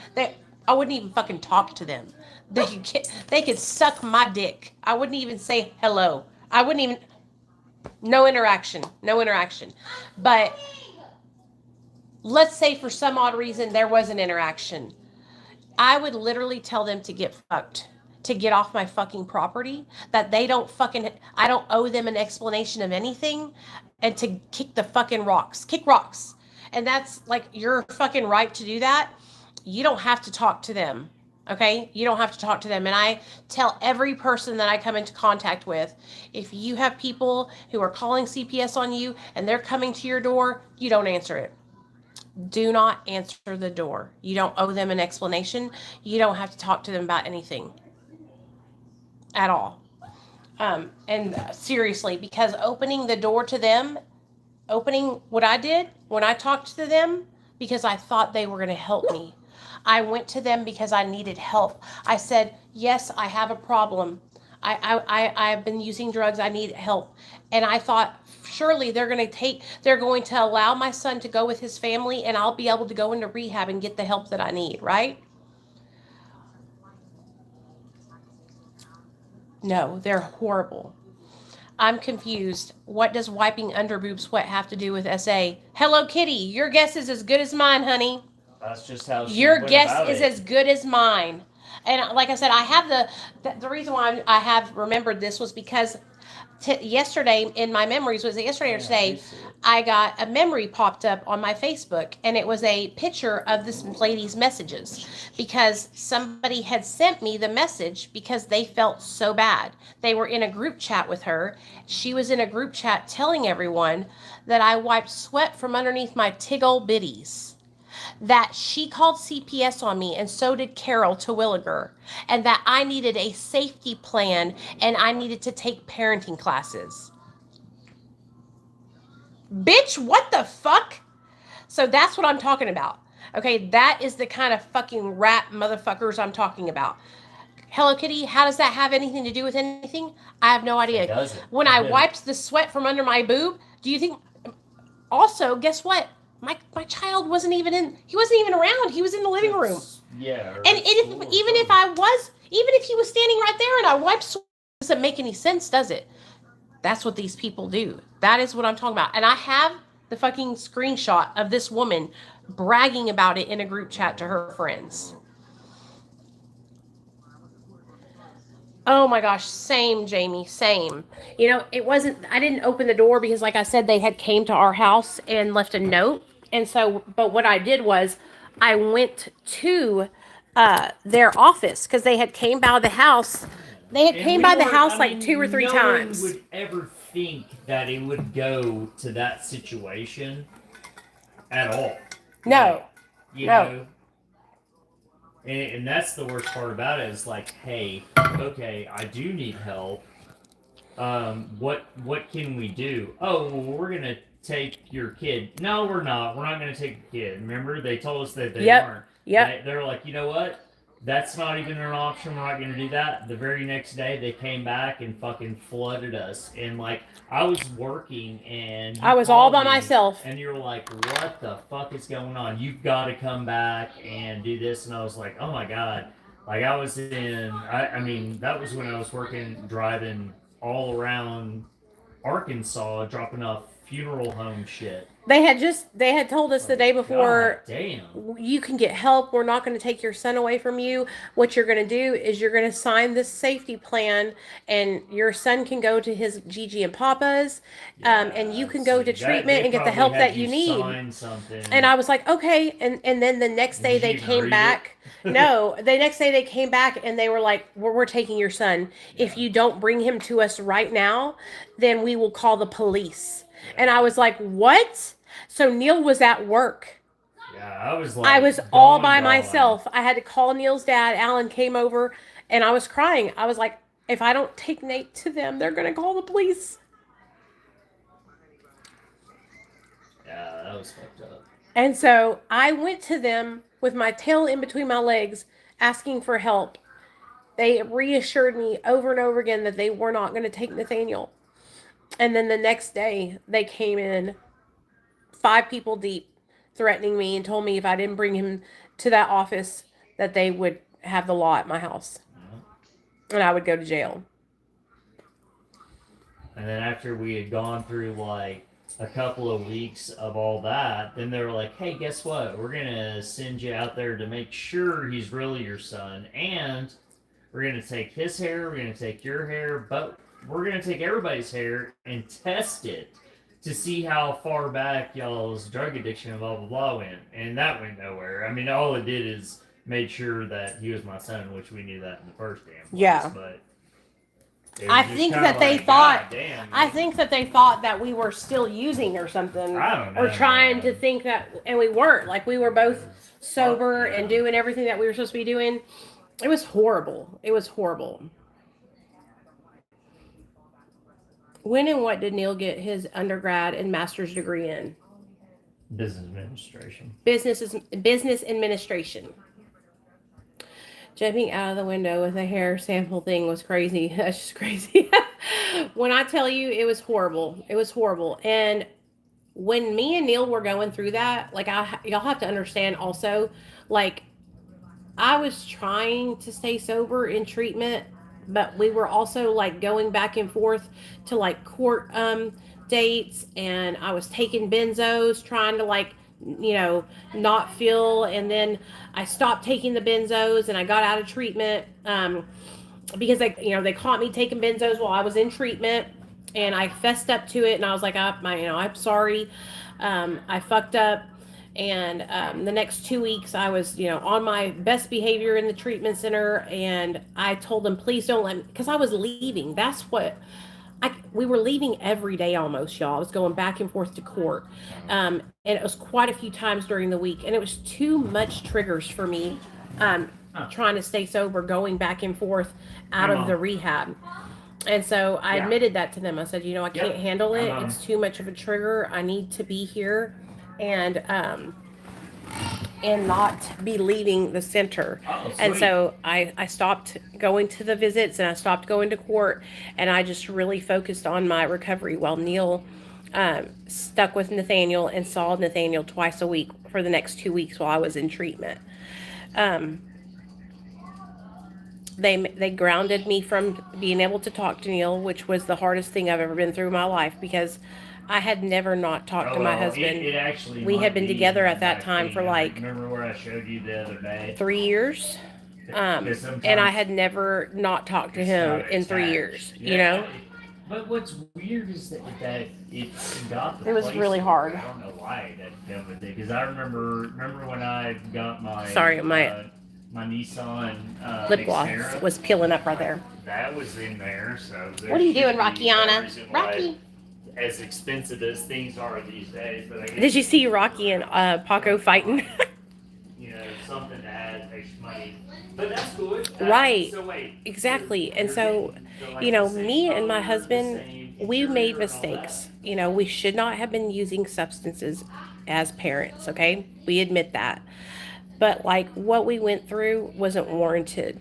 I wouldn't even fucking talk to them. They could suck my dick. I wouldn't even say hello. I wouldn't even... No interaction. But let's say for some odd reason there was an interaction. I would literally tell them to get fucked. To get off my fucking property. That they don't fucking... I don't owe them an explanation of anything. And to kick the fucking rocks. Kick rocks. And that's like your fucking right to do that. You don't have to talk to them. Okay? You don't have to talk to them. And I tell every person that I come into contact with, if you have people who are calling CPS on you and they're coming to your door, you don't answer it. Do not answer the door. You don't owe them an explanation. You don't have to talk to them about anything at all. And seriously, because opening the door to them, opening what I did when I talked to them, because I thought they were going to help me. I went to them because I needed help. I said, yes, I have a problem. I've been using drugs. I need help. And I thought, surely they're going to allow my son to go with his family and I'll be able to go into rehab and get the help that I need, right? No, they're horrible. I'm confused. What does wiping under boob sweat have to do with SA? Hello Kitty, your guess is as good as mine, honey. That's just how she Your went guess about is it. as good as mine. And like I said, I have the reason why I have remembered this was because yesterday in my memories, was it yesterday or today, I got a memory popped up on my Facebook, and it was a picture of this lady's messages, because somebody had sent me the message because they felt so bad. They were in a group chat with her. She was in a group chat telling everyone that I wiped sweat from underneath my tiggle bitties, that she called CPS on me, and so did Carol Terwilliger, and that I needed a safety plan and I needed to take parenting classes. Bitch, what the fuck? So that's what I'm talking about. Okay, that is the kind of fucking rat motherfuckers I'm talking about. Hello Kitty, how does that have anything to do with anything? I have no idea. It doesn't. When I wiped the sweat from under my boob, do you think... Also, guess what? My child wasn't even around. He was in the living room. Yeah. And even if he was standing right there and I wiped sweat, it doesn't make any sense, does it? That's what these people do. That is what I'm talking about. And I have the fucking screenshot of this woman bragging about it in a group chat to her friends. Oh my gosh, same, Jamie, same. You know, I didn't open the door because, like I said, they had came to our house and left a note. And so, but what I did was I went to their office because they had came by the house. They had came by the house like 2 or 3 times. No one would ever think that it would go to that situation at all. No. You know? And that's the worst part about it, is like, hey, okay, I do need help. What can we do? Oh, well, we're gonna take your kid. No, we're not. We're not gonna take your kid. Remember, they told us that they weren't. Yep. They're like, you know what? That's not even an option. We're not gonna do that. The very next day, they came back and fucking flooded us. And like, I was working and I was all by myself. and you were like, what the fuck is going on? You've got to come back and do this. And I was like, oh my god. Like, I was I mean, that was when I was driving all around Arkansas, dropping off funeral home shit. They had told us the day before, God damn. You can get help. We're not going to take your son away from you. What you're going to do is you're going to sign this safety plan, and your son can go to his Gigi and Papa's, and you can go to treatment and get the help that you need. And I was like, okay. And then the next day they came back. No, the next day they came back and they were like, we're taking your son. If you don't bring him to us right now, then we will call the police. And I was like, what? So Neal was at work. Yeah, I was like, I was all by myself. I had to call Neal's dad. Alan came over and I was crying. I was like, if I don't take Nate to them, they're going to call the police. Yeah, that was fucked up. And so I went to them with my tail in between my legs, asking for help. They reassured me over and over again that they were not going to take Nathaniel. And then the next day, they came in 5 people deep, threatening me and told me if I didn't bring him to that office, that they would have the law at my house. And I would go to jail. And then after we had gone through like a couple of weeks of all that, then they were like, hey, guess what? We're going to send you out there to make sure he's really your son. And we're going to take his hair, we're going to take your hair, but we're going to take everybody's hair and test it to see how far back y'all's drug addiction and blah, blah, blah went. And that went nowhere. I mean, all it did is made sure that he was my son, which we knew that in the first damn place. Yeah. But I think that they thought, I think that they thought that we were still using or something. I don't know. Or trying to think that, and we weren't. Like, we were both sober and doing everything that we were supposed to be doing. It was horrible. It was horrible. When and what did Neal get his undergrad and master's degree in? Business administration. Business administration. Jumping out of the window with a hair sample thing was crazy. That's just crazy. When I tell you, it was horrible. It was horrible. And when me and Neal were going through that, like, y'all have to understand also, like, I was trying to stay sober in treatment but we were also like going back and forth to like court dates, and I was taking benzos trying to like not feel, and then I stopped taking the benzos and I got out of treatment because they caught me taking benzos while I was in treatment, and I fessed up to it, and I was like, I'm sorry, I fucked up. And the next 2 weeks, I was, on my best behavior in the treatment center. And I told them, please don't let me, because I was leaving. That's what we were leaving every day almost, y'all. I was going back and forth to court. And it was quite a few times during the week. And it was too much triggers for me trying to stay sober, going back and forth out of the rehab. And so I admitted that to them. I said, I can't handle it. It's too much of a trigger. I need to be here and not be leaving the center. And so I stopped going to the visits, and I stopped going to court, and I just really focused on my recovery while Neal stuck with Nathaniel and saw Nathaniel twice a week for the next 2 weeks while I was in treatment. They grounded me from being able to talk to Neal, which was the hardest thing I've ever been through in my life, because I had never not talked to my husband. We had been together at that time for like, remember where I showed you the other day? 3 years. And I had never not talked to him in 3 years, But what's weird is that it got the It was really hard. I don't know why that done with it, because I remember when I got my my Nissan lip gloss Xterra, was peeling up right there. that was in there. So what are you doing, Rockiana? Rocky. As expensive as things are these days, but Did you see Rocky and Paco fighting? Something to add extra money. But that's good. Right. So wait. Exactly. And so, me and my husband, we made mistakes. We should not have been using substances as parents, okay? We admit that. But like what we went through wasn't warranted,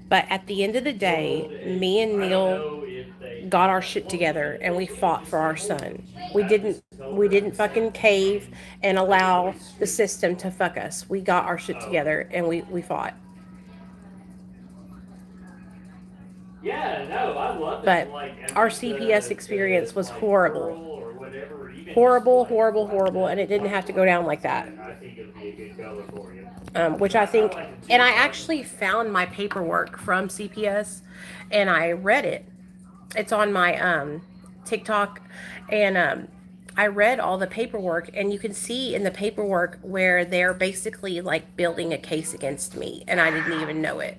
But at the end of the day, me and Neal got our shit together, and we fought for our son. We didn't fucking cave and allow the system to fuck us. We got our shit together, and we fought. Yeah, no, I love it. But our CPS experience was horrible. Horrible, and it didn't have to go down like that. I think it would be a good color for you. Which I think, and I actually found my paperwork from CPS, and I read it. It's on my TikTok, and I read all the paperwork, and you can see in the paperwork where they're basically like building a case against me, and I didn't even know it.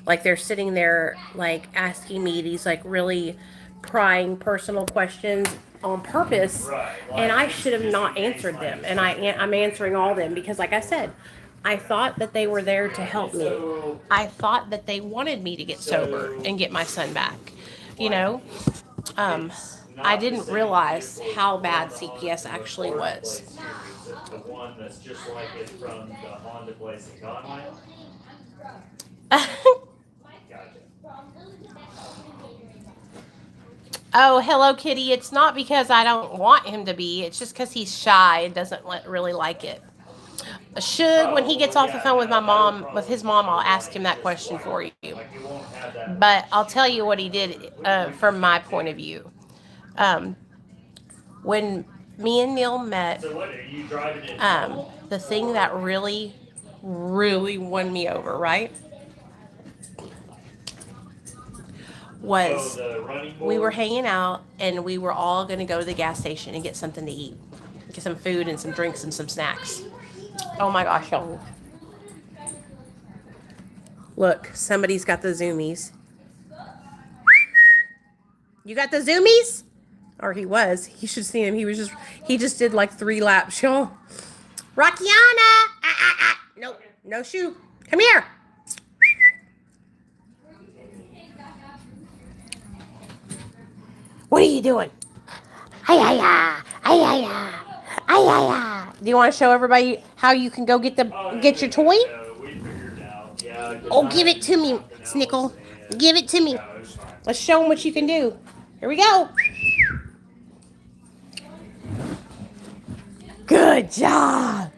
Like they're sitting there like asking me these like really prying personal questions on purpose, Right. And I should have not answered them, and I'm answering all them because, like I said, I thought that they were there to help me. I thought that they wanted me to get sober and get my son back. I didn't realize how bad CPS actually was. The one that's just like it from the Honda place in Conway. Gotcha. Oh, Hello Kitty. It's not because I don't want him to be. It's just because he's shy and doesn't really like it. When he gets off the phone with his mom, I'll ask him that question for you. But I'll tell you what he did from my point of view. When me and Neal met, the thing that really, really won me over, right, was we were hanging out, and we were all going to go to the gas station and get something to eat. Get some food and some drinks and some snacks. Oh my gosh, y'all. Look, somebody's got the zoomies. You got the zoomies? Or he was. You should see him. He just did like 3 laps, y'all. Rockiana! Nope, no shoe. Come here. What are you doing? Ay. Do you want to show everybody how you can go get your toy? Oh, give it to me, Snickle. Give it to me. Let's show them what you can do. Here we go. Good job.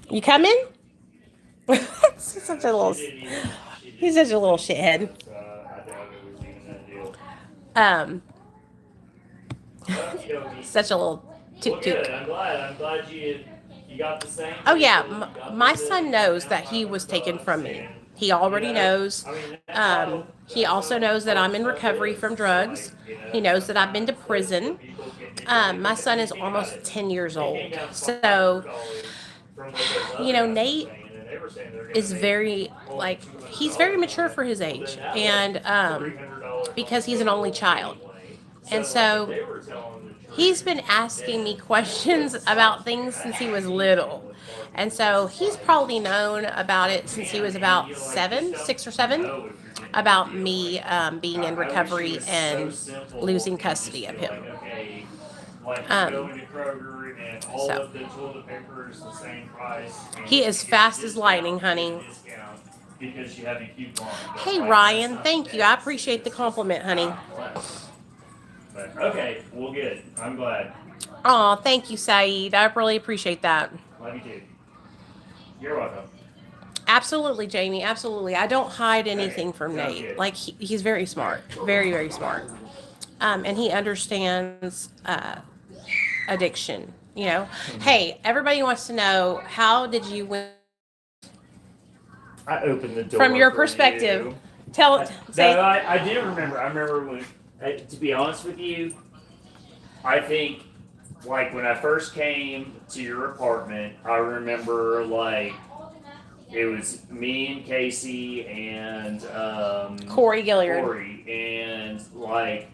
You coming? He's such a little. He's such a little shithead. I doubt it was even that deal. Um, Okie dokie. such a little Well, toot good. toot. I'm glad you got the same. Oh yeah, people, you got my the son knows that he was taken from me. and, He already you know, knows. I mean, that's how He also knows that I'm in recovery from drugs. He knows that I've been to prison. My son is almost 10 years old. So, Nate is very, like, he's very mature for his age. And because he's an only child. And so he's been asking me questions about things since he was little. And so he's probably known about it since he was about 6 or 7, about me being in recovery and losing custody of him. So he is fast as lightning, honey. Hey Ryan, thank you. I appreciate the compliment, honey. But okay, well, good. I'm glad. Oh, thank you, Saeed. I really appreciate that. Love you too. You're welcome. Absolutely, Jamie. Absolutely. I don't hide anything from Nate. Like he's very smart, very, very smart, and he understands addiction. Hey, everybody wants to know, how did you win? I opened the door From your for perspective, you. tell it. No, I do remember. I remember when. To be honest with you, I think, like, when I first came to your apartment, I remember, like, it was me and Casey and Corey Gilliard. and, like,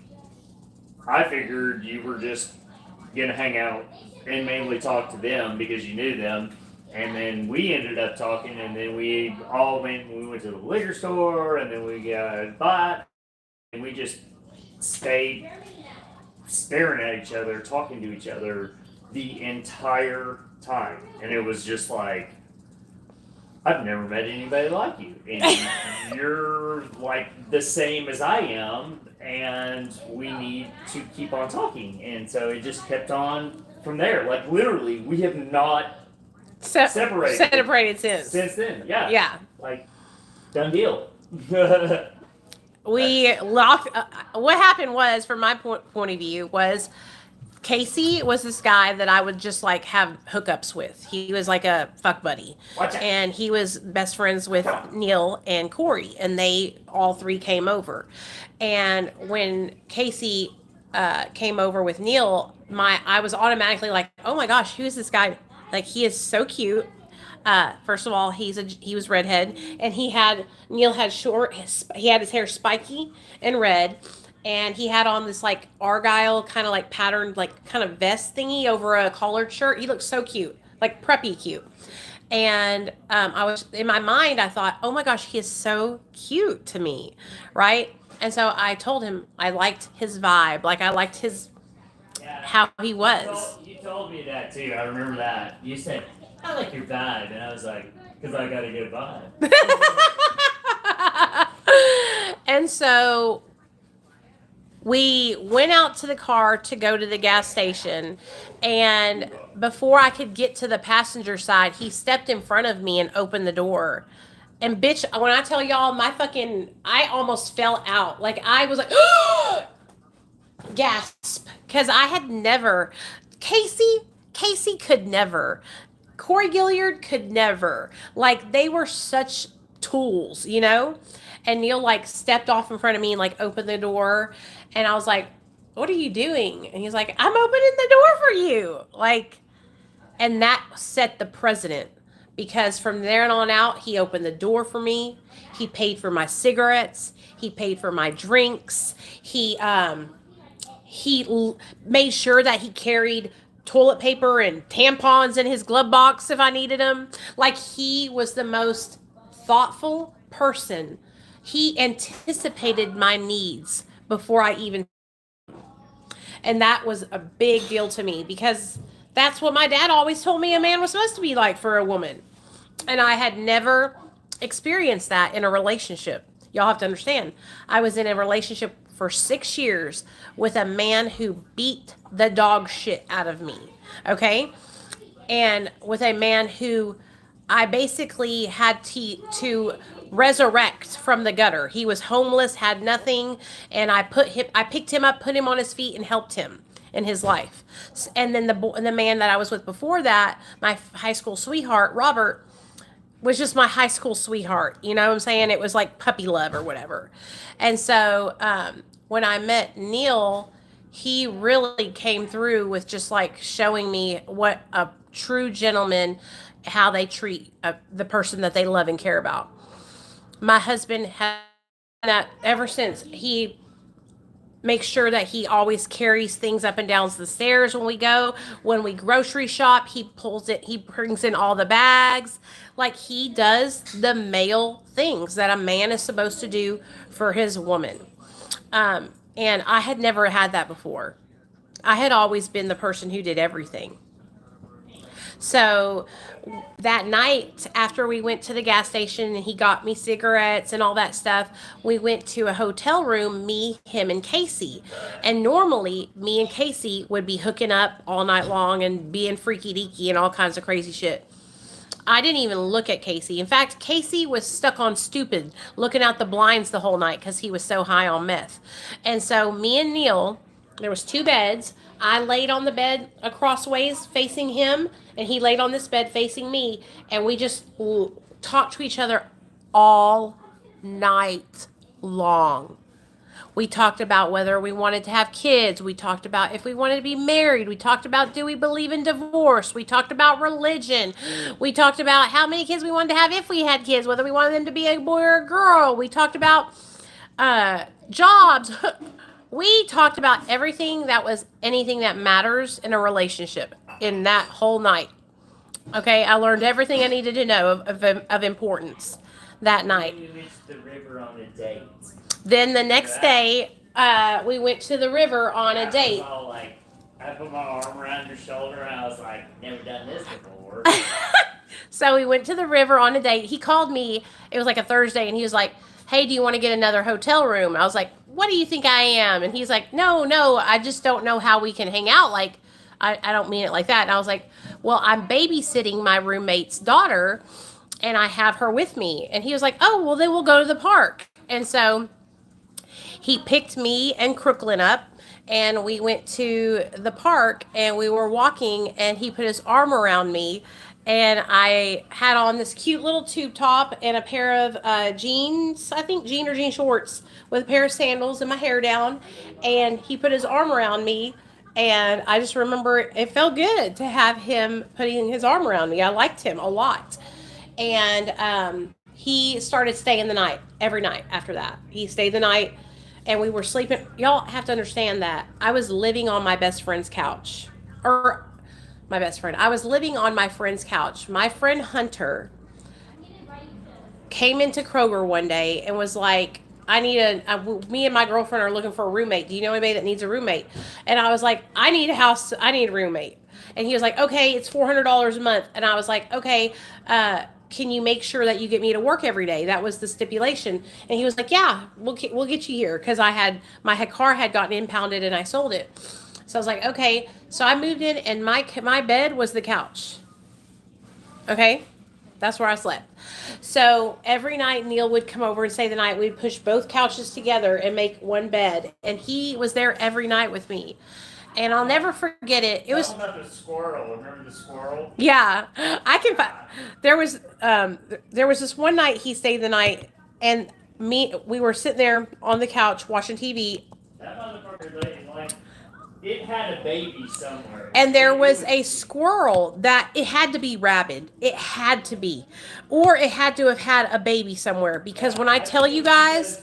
I figured you were just gonna hang out and mainly talk to them because you knew them. And then we ended up talking, and then we went to the liquor store, and then we got a bite, and we just stayed staring at each other, talking to each other the entire time. And it was just like, I've never met anybody like you. And you're like the same as I am, and we need to keep on talking. And so it just kept on from there. Like, literally, we have not separated since then. Yeah. Yeah. Like, done deal. We locked. What happened was, from my point of view, was Casey was this guy that I would just like have hookups with. He was like a fuck buddy, and he was best friends with Neal and Corey, and they all three came over. And when Casey came over with Neal, I was automatically like, oh my gosh, who's this guy? Like, he is so cute. First of all, he was redhead, and Neal had he had his hair spiky and red, and he had on this like argyle kind of like patterned like kind of vest thingy over a collared shirt. He looked so cute, like preppy cute. And I was, in my mind, I thought, oh my gosh, he is so cute to me, right? And so I told him I liked his vibe, like I liked how he was. You told me that too. I remember that. You said, I like your vibe. And I was like, because I got a good vibe. And so we went out to the car to go to the gas station. And before I could get to the passenger side, he stepped in front of me and opened the door. And bitch, when I tell y'all, I almost fell out. Like, I was like, gasp. Because I had never, Casey could never. Corey Gilliard could never. Like, they were such tools, And Neal, like, stepped off in front of me and, like, opened the door. And I was like, what are you doing? And he's like, I'm opening the door for you. Like, and that set the precedent. Because from there on out, he opened the door for me. He paid for my cigarettes. He paid for my drinks. He made sure that he carried toilet paper and tampons in his glove box if I needed them. Like, he was the most thoughtful person. He anticipated my needs before I even. And that was a big deal to me, because that's what my dad always told me a man was supposed to be like for a woman. And I had never experienced that in a relationship. Y'all have to understand, I was in a relationship for 6 years with a man who beat the dog shit out of me. Okay? And with a man who I basically had to resurrect from the gutter. He was homeless, had nothing, and I picked him up, put him on his feet, and helped him in his life. And then the man that I was with before that, my high school sweetheart, Robert, was just my high school sweetheart. You know what I'm saying? It was like puppy love or whatever. And so when I met Neal, he really came through with just like showing me what a true gentleman, how they treat the person that they love and care about. My husband had that ever since. He makes sure that he always carries things up and down the stairs when we go. When we grocery shop, he brings in all the bags. Like, he does the male things that a man is supposed to do for his woman. And I had never had that before. I had always been the person who did everything. So that night, after we went to the gas station and he got me cigarettes and all that stuff, we went to a hotel room, me, him, and Casey. And normally, me and Casey would be hooking up all night long and being freaky deaky and all kinds of crazy shit. I didn't even look at Casey. In fact, Casey was stuck on stupid, looking out the blinds the whole night because he was so high on meth. And so me and Neal, there was 2 beds. I laid on the bed acrossways facing him, and he laid on this bed facing me, and we just talked to each other all night long. We talked about whether we wanted to have kids. We talked about if we wanted to be married. We talked about, do we believe in divorce? We talked about religion. We talked about how many kids we wanted to have if we had kids, whether we wanted them to be a boy or a girl. We talked about jobs. We talked about everything that was anything that matters in a relationship in that whole night. Okay, I learned everything I needed to know of importance that night. We went to the river on a date. Then the next day, we went to the river on a date. I put my arm around your shoulder and I was like, never done this before. So we went to the river on a date. He called me, it was like a Thursday, and he was like, hey, do you want to get another hotel room? I was like, what do you think I am? And he's like, no, I just don't know how we can hang out. Like, I don't mean it like that. And I was like, well, I'm babysitting my roommate's daughter, and I have her with me. And he was like, oh, well, then we'll go to the park. And so he picked me and Crooklyn up, and we went to the park, and we were walking, and he put his arm around me, and I had on this cute little tube top and a pair of jeans, I think jean or jean shorts, with a pair of sandals and my hair down, and he put his arm around me, and I just remember it felt good to have him putting his arm around me. I liked him a lot. And he started staying the night every night after that. He stayed the night, and we were sleeping. Y'all have to understand that I was living on my best friend's couch. Or my best friend. I was living on my friend's couch. My friend Hunter came into Kroger one day and was like, me and my girlfriend are looking for a roommate. Do you know anybody that needs a roommate? And I was like, I need a roommate. And he was like, okay, it's $400 a month. And I was like, okay, can you make sure that you get me to work every day? That was the stipulation. And he was like, yeah, we'll get you here. Because my car had gotten impounded and I sold it. So I was like, okay. So I moved in, and my bed was the couch. Okay? That's where I slept. So every night Neal would come over and stay the night. We'd push both couches together and make one bed. And he was there every night with me. And I'll never forget it. It was about the squirrel. Remember the squirrel? Yeah, I can find. There was this one night he stayed the night, and we were sitting there on the couch watching TV. That motherfucker, like, it had a baby somewhere. And there was a squirrel that it had to be rabid. It had to be, or it had to have had a baby somewhere. Because when I tell you guys,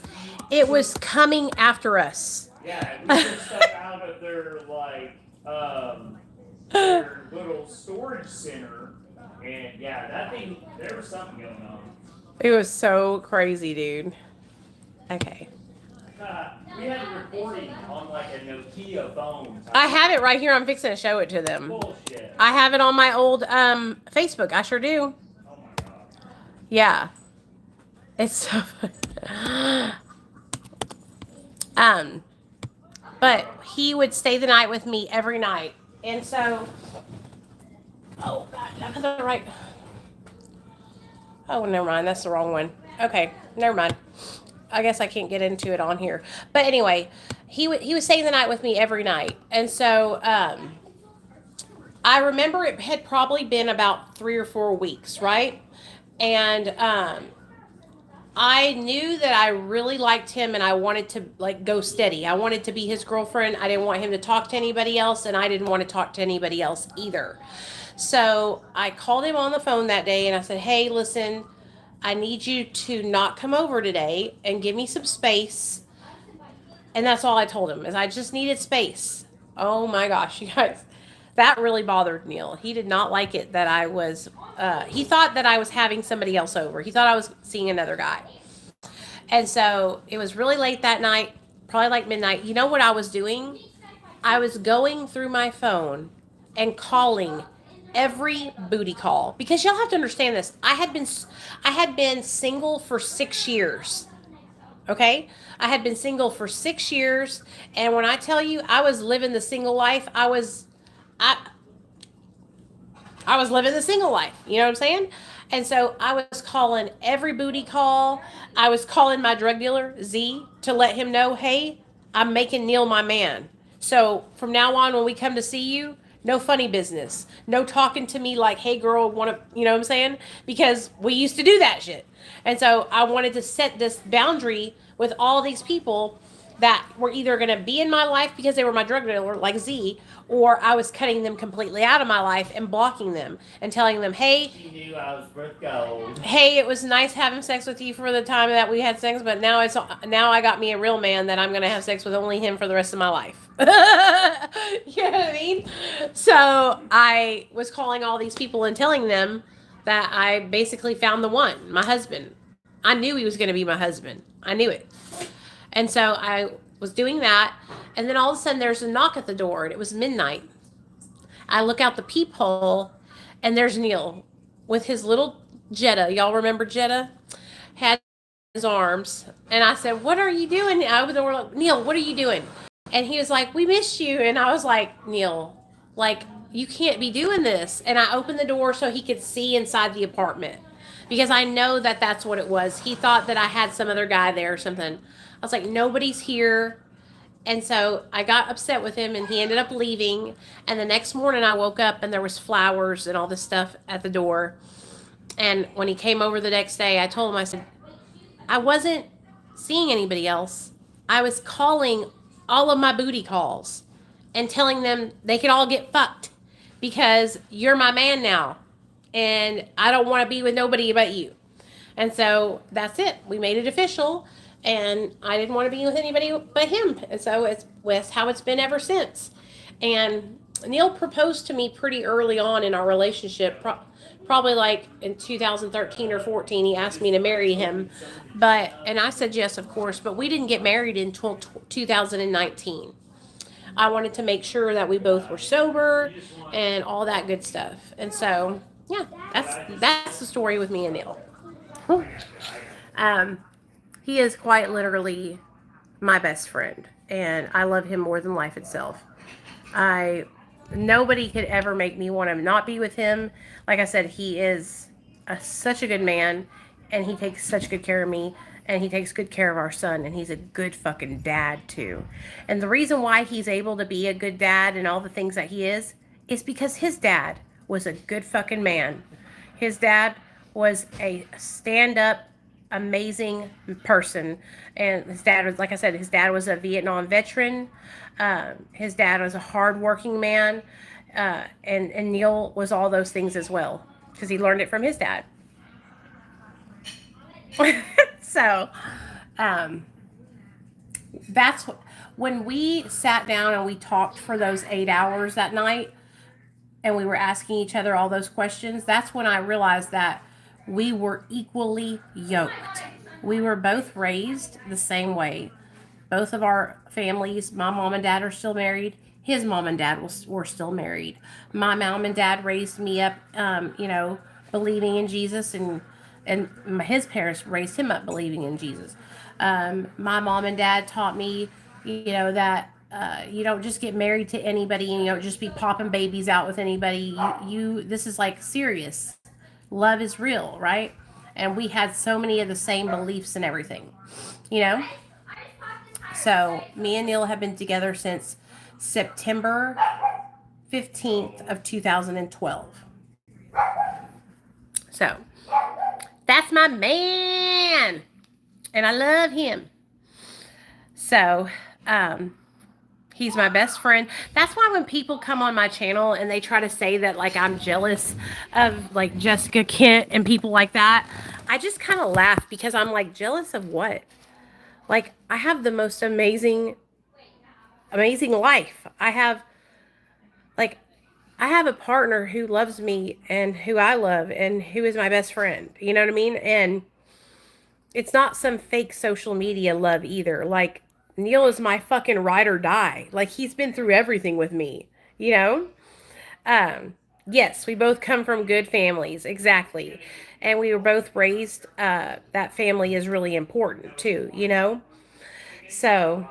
it was coming after us. Yeah, we were stuck out of their little storage center, and yeah, that thing, there was something going on. It was so crazy, dude. Okay. We had a recording on like a Nokia phone. I have it right here. I'm fixing to show it to them. Bullshit. I have it on my old Facebook. I sure do. Oh my god. Yeah. It's so fun. But he would stay the night with me every night. And so, oh God, did I put that right? Oh, never mind. That's the wrong one. Okay, never mind. I guess I can't get into it on here. But anyway, he was staying the night with me every night, and so I remember it had probably been about 3 or 4 weeks, right? And I knew that I really liked him, and I wanted to like go steady. I wanted to be his girlfriend. I didn't want him to talk to anybody else, and I didn't want to talk to anybody else either. So I called him on the phone that day, and I said, "Hey, listen, I need you to not come over today and give me some space." And that's all I told him is I just needed space. Oh my gosh, you guys, that really bothered Neil. He did not like it that I was. He thought that I was having somebody else over. He thought I was seeing another guy. And so it was really late that night, probably like midnight. You know what I was doing? I was going through my phone and calling every booty call because y'all have to understand this. I had been single for 6 years. Okay? I had been single for 6 years, and when I tell you I was living the single life, I I was living the single life. You know what I'm saying? And so I was calling every booty call. I was calling my drug dealer, Z, to let him know, hey, I'm making Neil my man. So from now on, when we come to see you, no funny business. No talking to me like, hey, girl, want to, you know what I'm saying? Because we used to do that shit. And so I wanted to set this boundary with all these people that were either going to be in my life because they were my drug dealer, like Z, or I was cutting them completely out of my life and blocking them and telling them, hey, She knew I was worth gold. hey, it was nice having sex with you for the time that we had sex, but now I got me a real man that I'm going to have sex with only him for the rest of my life. You know what I mean? So I was calling all these people and telling them that I basically found the one, my husband. I knew he was going to be my husband. I knew it. And so I was doing that, and then all of a sudden there's a knock at the door, and it was midnight. I look out the peephole, and there's Neil with his little Jetta. Y'all remember Jetta? Had his arms, and I said, "What are you doing?" I opened the door, like, Neil, what are you doing? And he was like, "We missed you," and I was like, Neil, like, you can't be doing this. And I opened the door so he could see inside the apartment because I know that that's what it was. He thought that I had some other guy there or something. I was like, nobody's here. And so I got upset with him, and he ended up leaving. And the next morning I woke up and there was flowers and all this stuff at the door. And when he came over the next day, I told him, I said, I wasn't seeing anybody else. I was calling all of my booty calls and telling them they could all get fucked because you're my man now. And I don't want to be with nobody but you. And so that's it. We made it official. And I didn't want to be with anybody but him. And so it's how it's been ever since. And Neil proposed to me pretty early on in our relationship, probably like in 2013 or 14. He asked me to marry him. And I said yes, of course. But we didn't get married until 2019. I wanted to make sure that we both were sober and all that good stuff. And so, yeah, that's the story with me and Neil. He is quite literally my best friend, and I love him more than life itself. Nobody could ever make me want to not be with him. Like I said, he is such a good man, and he takes such good care of me, and he takes good care of our son, and he's a good fucking dad too. And the reason why he's able to be a good dad and all the things that he is because his dad was a good fucking man. His dad was a stand-up, amazing person. And his dad was, like I said, his dad was a Vietnam veteran. His dad was a hardworking man. And Neil was all those things as well because he learned it from his dad. So that's when we sat down and we talked for those 8 hours that night and we were asking each other all those questions. That's when I realized that we were equally yoked. We were both raised the same way. Both of our families, my mom and dad are still married. His mom and dad were still married. My mom and dad raised me up, believing in Jesus, and his parents raised him up believing in Jesus. My mom and dad taught me, that you don't just get married to anybody, and you don't just be popping babies out with anybody. This is like serious. Love is real, right? And we had so many of the same beliefs and everything, you know? So me and Neal have been together since September 15th of 2012. So that's my man. And I love him. So, he's my best friend. That's why when people come on my channel and they try to say that like I'm jealous of like Jessica Kent and people like that, I just kind of laugh because I'm like, jealous of what? Like, I have the most amazing life. Like I have a partner who loves me and who I love and who is my best friend. You know what I mean? And it's not some fake social media love either. Like, Neal is my fucking ride or die. Like, he's been through everything with me, you know? Yes, we both come from good families, exactly. And we were both raised, that family is really important too, you know? So,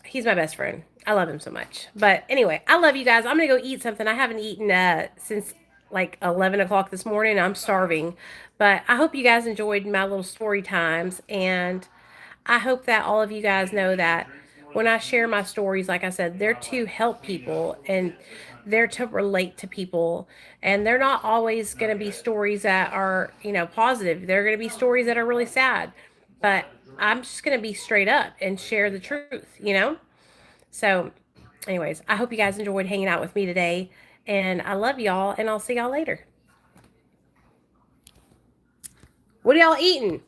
he's my best friend. I love him so much. But anyway, I love you guys. I'm going to go eat something. I haven't eaten since like 11 o'clock this morning. I'm starving. But I hope you guys enjoyed my little story times. And I hope that all of you guys know that when I share my stories, like I said, they're to help people and they're to relate to people. And they're not always going to be stories that are, you know, positive. They're going to be stories that are really sad. But I'm just going to be straight up and share the truth, you know? So, anyways, I hope you guys enjoyed hanging out with me today. And I love y'all, and I'll see y'all later. What are y'all eating?